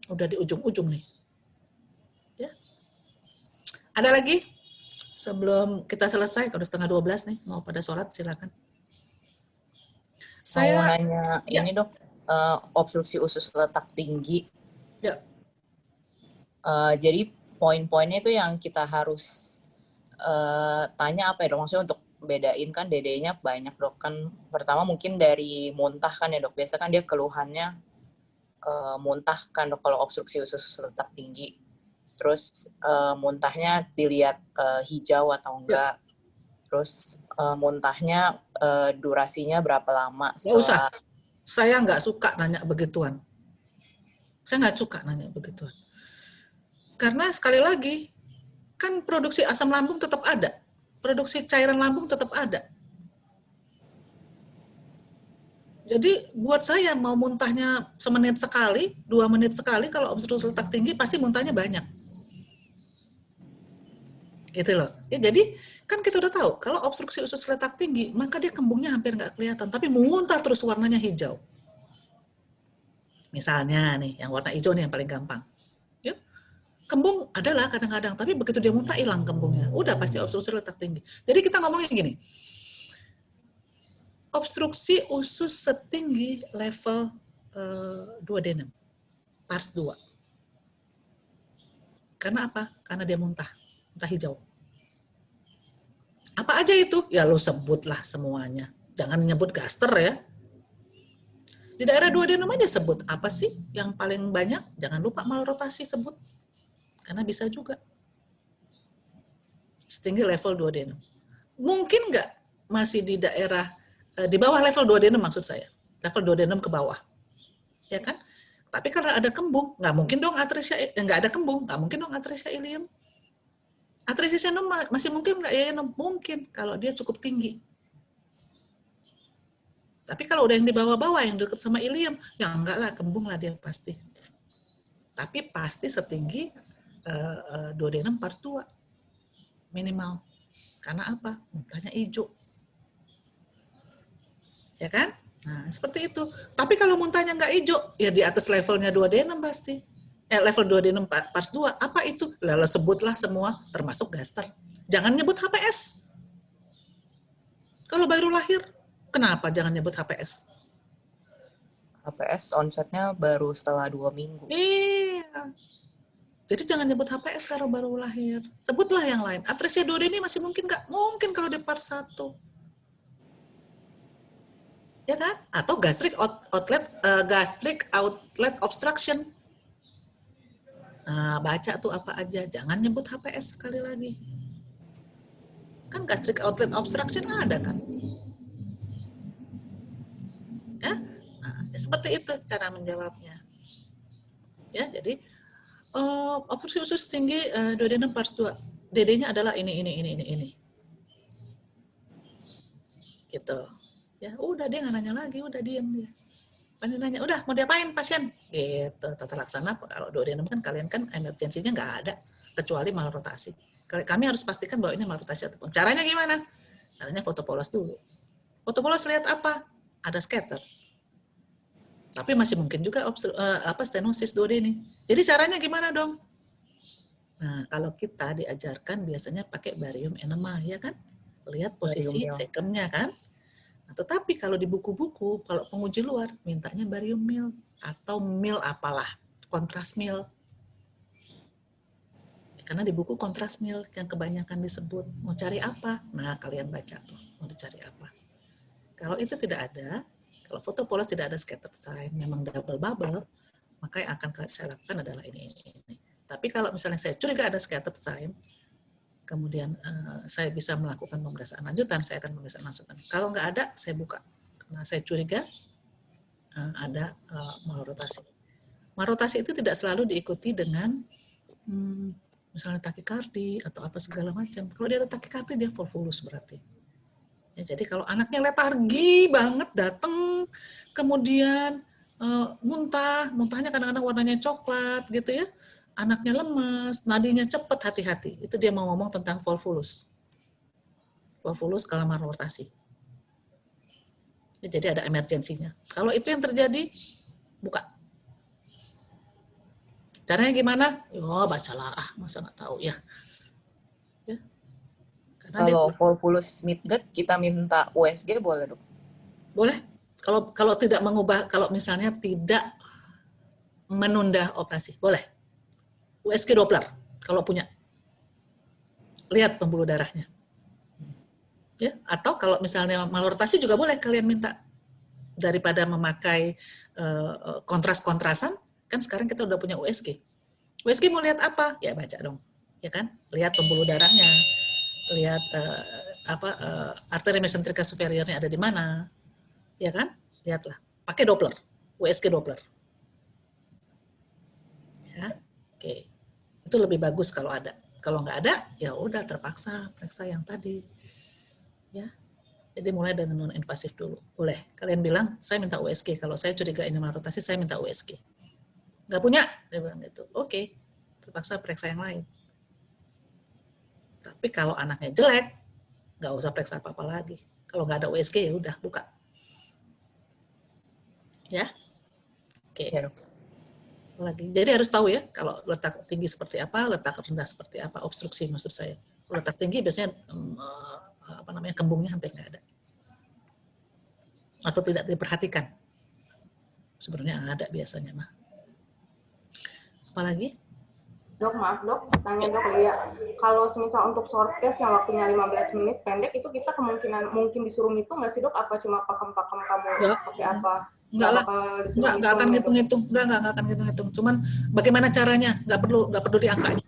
udah di ujung-ujung nih. Ya. Ada lagi? Sebelum kita selesai, kalau 11:30 nih, mau pada sholat, silakan. Saya mau nanya ini Dok, obstruksi usus letak tinggi. Ya. Jadi poin-poinnya itu yang kita harus tanya apa ya Dok? Maksudnya untuk bedain kan DD-nya banyak Dok. Kan pertama mungkin dari muntah kan ya Dok. Biasa kan dia keluhannya muntah kan Dok kalau obstruksi usus letak tinggi. Terus muntahnya dilihat hijau atau enggak. Terus muntahnya durasinya berapa lama setelah... Saya nggak suka nanya begituan. Saya nggak suka nanya begituan. Karena sekali lagi, kan produksi asam lambung tetap ada. Produksi cairan lambung tetap ada. Jadi buat saya mau muntahnya semenit sekali, 2 menit sekali, kalau obstruksi letak tinggi pasti muntahnya banyak. Gitu loh. Ya, jadi kan kita udah tahu, kalau obstruksi usus letak tinggi, maka dia kembungnya hampir nggak kelihatan, tapi muntah terus warnanya hijau. Misalnya nih, yang warna hijau nih yang paling gampang. Ya, kembung adalah kadang-kadang, tapi begitu dia muntah hilang kembungnya. Udah pasti obstruksi letak tinggi. Jadi kita ngomongnya gini, obstruksi usus setinggi level duodenum, pars 2. Karena apa? Karena dia muntah hijau. Apa aja itu? Ya lo sebutlah semuanya. Jangan nyebut gaster ya. Di daerah duodenum aja sebut. Apa sih yang paling banyak? Jangan lupa malrotasi sebut. Karena bisa juga. Setinggi level duodenum. Mungkin nggak masih di daerah, di bawah level duodenum maksud saya. Level duodenum ke bawah. Ya kan? Tapi karena ada kembung, nggak mungkin dong atresia, nggak ada kembung, nggak mungkin dong atresia ileum. Atresia senum masih mungkin nggak ya? Mungkin kalau dia cukup tinggi. Tapi kalau udah yang di bawah-bawah yang deket sama ileum, ya enggak lah, kembung lah dia pasti. Tapi pasti setinggi duodenum pars 2 minimal. Karena apa? Muntahnya hijau. Ya kan? Nah, seperti itu. Tapi kalau muntahnya nggak hijau, ya di atas levelnya duodenum pasti. Level duodenum pars 2, apa itu? Lalu sebutlah semua, termasuk gaster. Jangan nyebut HPS. Kalau baru lahir, kenapa jangan nyebut HPS? HPS onsetnya baru setelah 2 minggu. Iya. Jadi jangan nyebut HPS kalau baru lahir. Sebutlah yang lain. Atresia duodeni masih mungkin nggak? Mungkin kalau di pars 1. Ya kan? Atau gastric outlet obstruction. Nah, baca tuh apa aja. Jangan nyebut HPS sekali lagi. Kan gastric outlet obstruction ada kan? Ya? Nah, seperti itu cara menjawabnya. Ya, jadi obstruksi usus tinggi duodenum pars 2. DD-nya adalah ini. Gitu. Ya, udah dia nggak nanya lagi, udah diem dia. Pani nanya, udah mau diapain pasien? Gitu, tata laksana. Kalau duodenum kan kalian kan emergensinya nggak ada, kecuali malrotasi. Kami harus pastikan bahwa ini malrotasi atau caranya gimana? Caranya foto polos dulu. Foto polos lihat apa? Ada scatter. Tapi masih mungkin juga stenosis duodeni. Jadi caranya gimana dong? Nah, kalau kita diajarkan biasanya pakai barium enema, ya kan? Lihat posisi sekemnya kan? Nah, tetapi kalau di buku-buku, kalau penguji luar, mintanya barium mil atau mil apalah, kontras mil. Karena di buku kontras mil yang kebanyakan disebut. Mau cari apa? Nah, kalian baca tuh, mau dicari apa. Kalau itu tidak ada, kalau foto polos tidak ada scattered sign, memang double bubble, maka yang akan saya lakukan adalah ini. Tapi kalau misalnya saya curiga ada scattered sign, kemudian saya bisa melakukan pemeriksaan lanjutan, saya akan pemeriksaan lanjutan. Kalau nggak ada, saya buka. Karena saya curiga ada malrotasi. Malrotasi itu tidak selalu diikuti dengan misalnya takikardi atau apa segala macam. Kalau dia ada takikardi, dia volvulus berarti. Ya, jadi kalau anaknya letargi banget datang, kemudian muntahnya kadang-kadang warnanya coklat gitu ya, anaknya lemes, nadinya cepat, hati-hati. Itu dia mau ngomong tentang volvulus. Volvulus kalau malrotasi. Ya, jadi ada emergensinya. Kalau itu yang terjadi, buka. Caranya gimana? Oh, bacalah, masa nggak tahu ya. Ya. Karena kalau volvulus midgut kita minta USG boleh dok? Boleh. Kalau tidak mengubah, kalau misalnya tidak menunda operasi, boleh. USG Doppler, kalau punya. Lihat pembuluh darahnya. Ya, atau kalau misalnya malrotasi juga boleh kalian minta. Daripada memakai kontras-kontrasan, kan sekarang kita udah punya USG. USG mau lihat apa? Ya baca dong. Ya kan? Lihat pembuluh darahnya. Lihat arteri mesentrika superiornya ada di mana. Ya kan? Lihatlah. Pakai Doppler. USG Doppler. Ya. Oke. Itu lebih bagus kalau ada. Kalau nggak ada, ya udah terpaksa periksa yang tadi. Ya. Jadi mulai dari non-invasif dulu. Boleh. Kalian bilang, saya minta USG. Kalau saya curiga ini malrotasi, saya minta USG. Nggak punya? Dia bilang gitu. Oke. Terpaksa periksa yang lain. Tapi kalau anaknya jelek, nggak usah periksa apa-apa lagi. Kalau nggak ada USG, ya udah, buka. Ya. Oke. Lagi. Jadi harus tahu ya, kalau letak tinggi seperti apa, letak rendah seperti apa, obstruksi maksud saya. Kalau letak tinggi biasanya kembungnya hampir nggak ada. Atau tidak diperhatikan. Sebenarnya ada biasanya mah. Apalagi? Dok, maaf dok, tanya dok Lia. Kalau semisal untuk short test yang waktunya 15 menit pendek, itu kita kemungkinan mungkin disuruh ngitung nggak sih dok? Apa cuma pakem-pakem kamu pakai apa? Enggak lah, nggak akan ngitung-ngitung, nggak akan ngitung-ngitung. Cuman bagaimana caranya, nggak perlu di angkanya.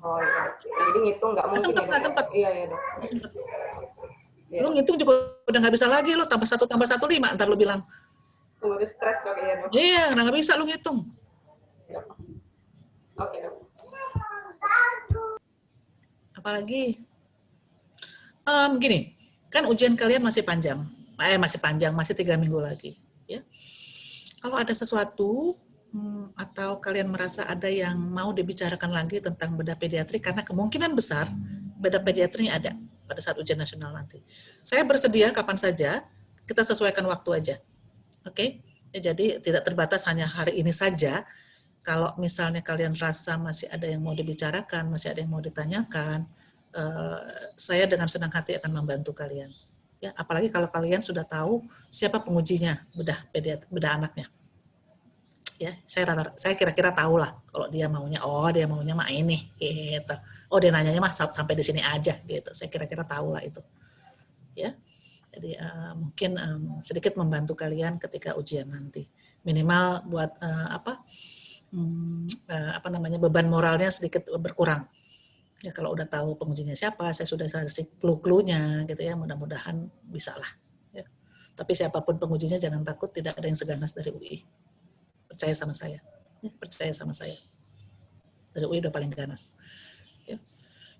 Oh iya, jadi ngitung nggak mungkin. Nggak sempet. Iya dok. Ya. Lu ngitung juga udah nggak bisa lagi, lu tambah 1 tambah 1 5, ntar lu bilang. Udah stres dok, iya dok. Iya, nggak bisa lu ngitung. Oke, Dok. Apalagi? Gini, kan ujian kalian masih panjang. Masih 3 minggu lagi. Ya. Kalau ada sesuatu atau kalian merasa ada yang mau dibicarakan lagi tentang bedah pediatri, karena kemungkinan besar bedah pediatri ada pada saat ujian nasional nanti. Saya bersedia kapan saja, kita sesuaikan waktu aja. Oke? Ya, jadi tidak terbatas hanya hari ini saja. Kalau misalnya kalian rasa masih ada yang mau dibicarakan, masih ada yang mau ditanyakan, saya dengan senang hati akan membantu kalian. Ya, apalagi kalau kalian sudah tahu siapa pengujinya bedah anaknya. Ya, saya kira-kira tahu lah kalau dia maunya mah ini gitu. Oh, dia nanyanya mah sampai di sini aja gitu. Saya kira-kira tahu lah itu. Ya. Jadi mungkin sedikit membantu kalian ketika ujian nanti. Minimal buat beban moralnya sedikit berkurang. Ya, kalau udah tahu pengujinya siapa, saya sudah kasih clue-cluenya gitu ya, mudah-mudahan bisa lah. Ya. Tapi siapapun pengujinya jangan takut, tidak ada yang seganas dari UI. Percaya sama saya. Ya, percaya sama saya. Dari UI udah paling ganas. Ya.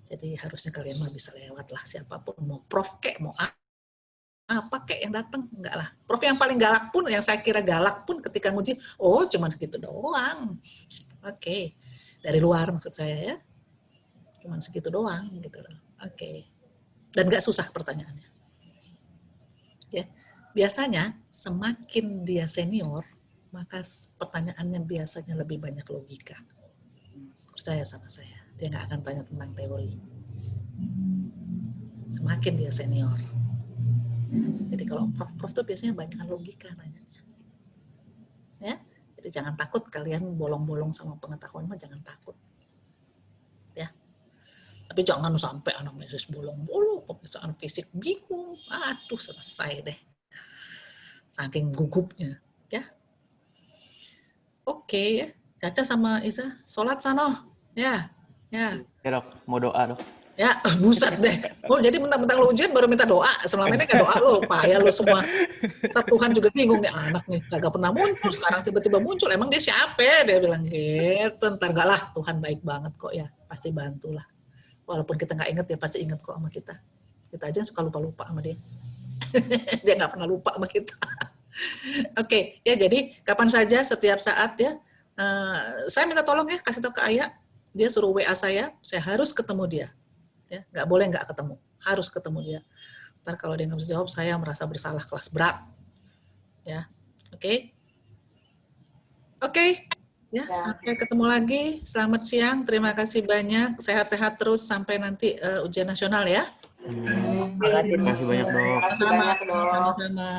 Jadi harusnya kalian mah bisa lewat lah, siapapun, mau prof kek, mau apa kek yang datang, enggak lah. Prof yang paling galak pun, yang saya kira galak pun ketika nguji, oh cuman segitu doang. Oke. Dari luar maksud saya ya. Cuman segitu doang gitu loh. Oke. Dan nggak susah pertanyaannya. Ya. Biasanya semakin dia senior, maka pertanyaannya biasanya lebih banyak logika. Percaya sama saya. Dia nggak akan tanya tentang teori. Semakin dia senior. Jadi kalau prof tuh biasanya banyak logika nanyanya. Ya. Jadi jangan takut kalian bolong-bolong sama pengetahuan mah, jangan takut. Ya. Tapi jangan sampai anak mesis bolong-bolong, pemeriksaan fisik bingung. Aduh, selesai deh. Saking gugupnya. Ya. Oke ya. Caca sama Isa, sholat sana. Ya. Ya. Ya dok, mau doa dok. Ya, buset deh. Oh, jadi mentang-mentang lo ujian baru minta doa. Selama ini kan doa lo, payah lo semua. Ntar Tuhan juga bingung nih, anak nih kagak pernah muncul, sekarang tiba-tiba muncul. Emang dia siapa? Dia bilang gitu. Ntar enggak lah, Tuhan baik banget kok ya. Pasti bantulah. Walaupun kita nggak inget, ya pasti inget kok sama kita. Kita aja suka lupa-lupa sama dia. Dia nggak pernah lupa sama kita. Oke, ya jadi kapan saja, setiap saat ya. Saya minta tolong ya, kasih tahu ke Ayah. Dia suruh WA saya harus ketemu dia. Ya, nggak boleh nggak ketemu, harus ketemu dia. Ntar kalau dia nggak bisa jawab, saya merasa bersalah kelas berat. Ya, oke. Ya, sampai ketemu lagi. Selamat siang, terima kasih banyak. Sehat-sehat terus sampai nanti ujian nasional ya. Terima kasih banyak dok. Sama-sama.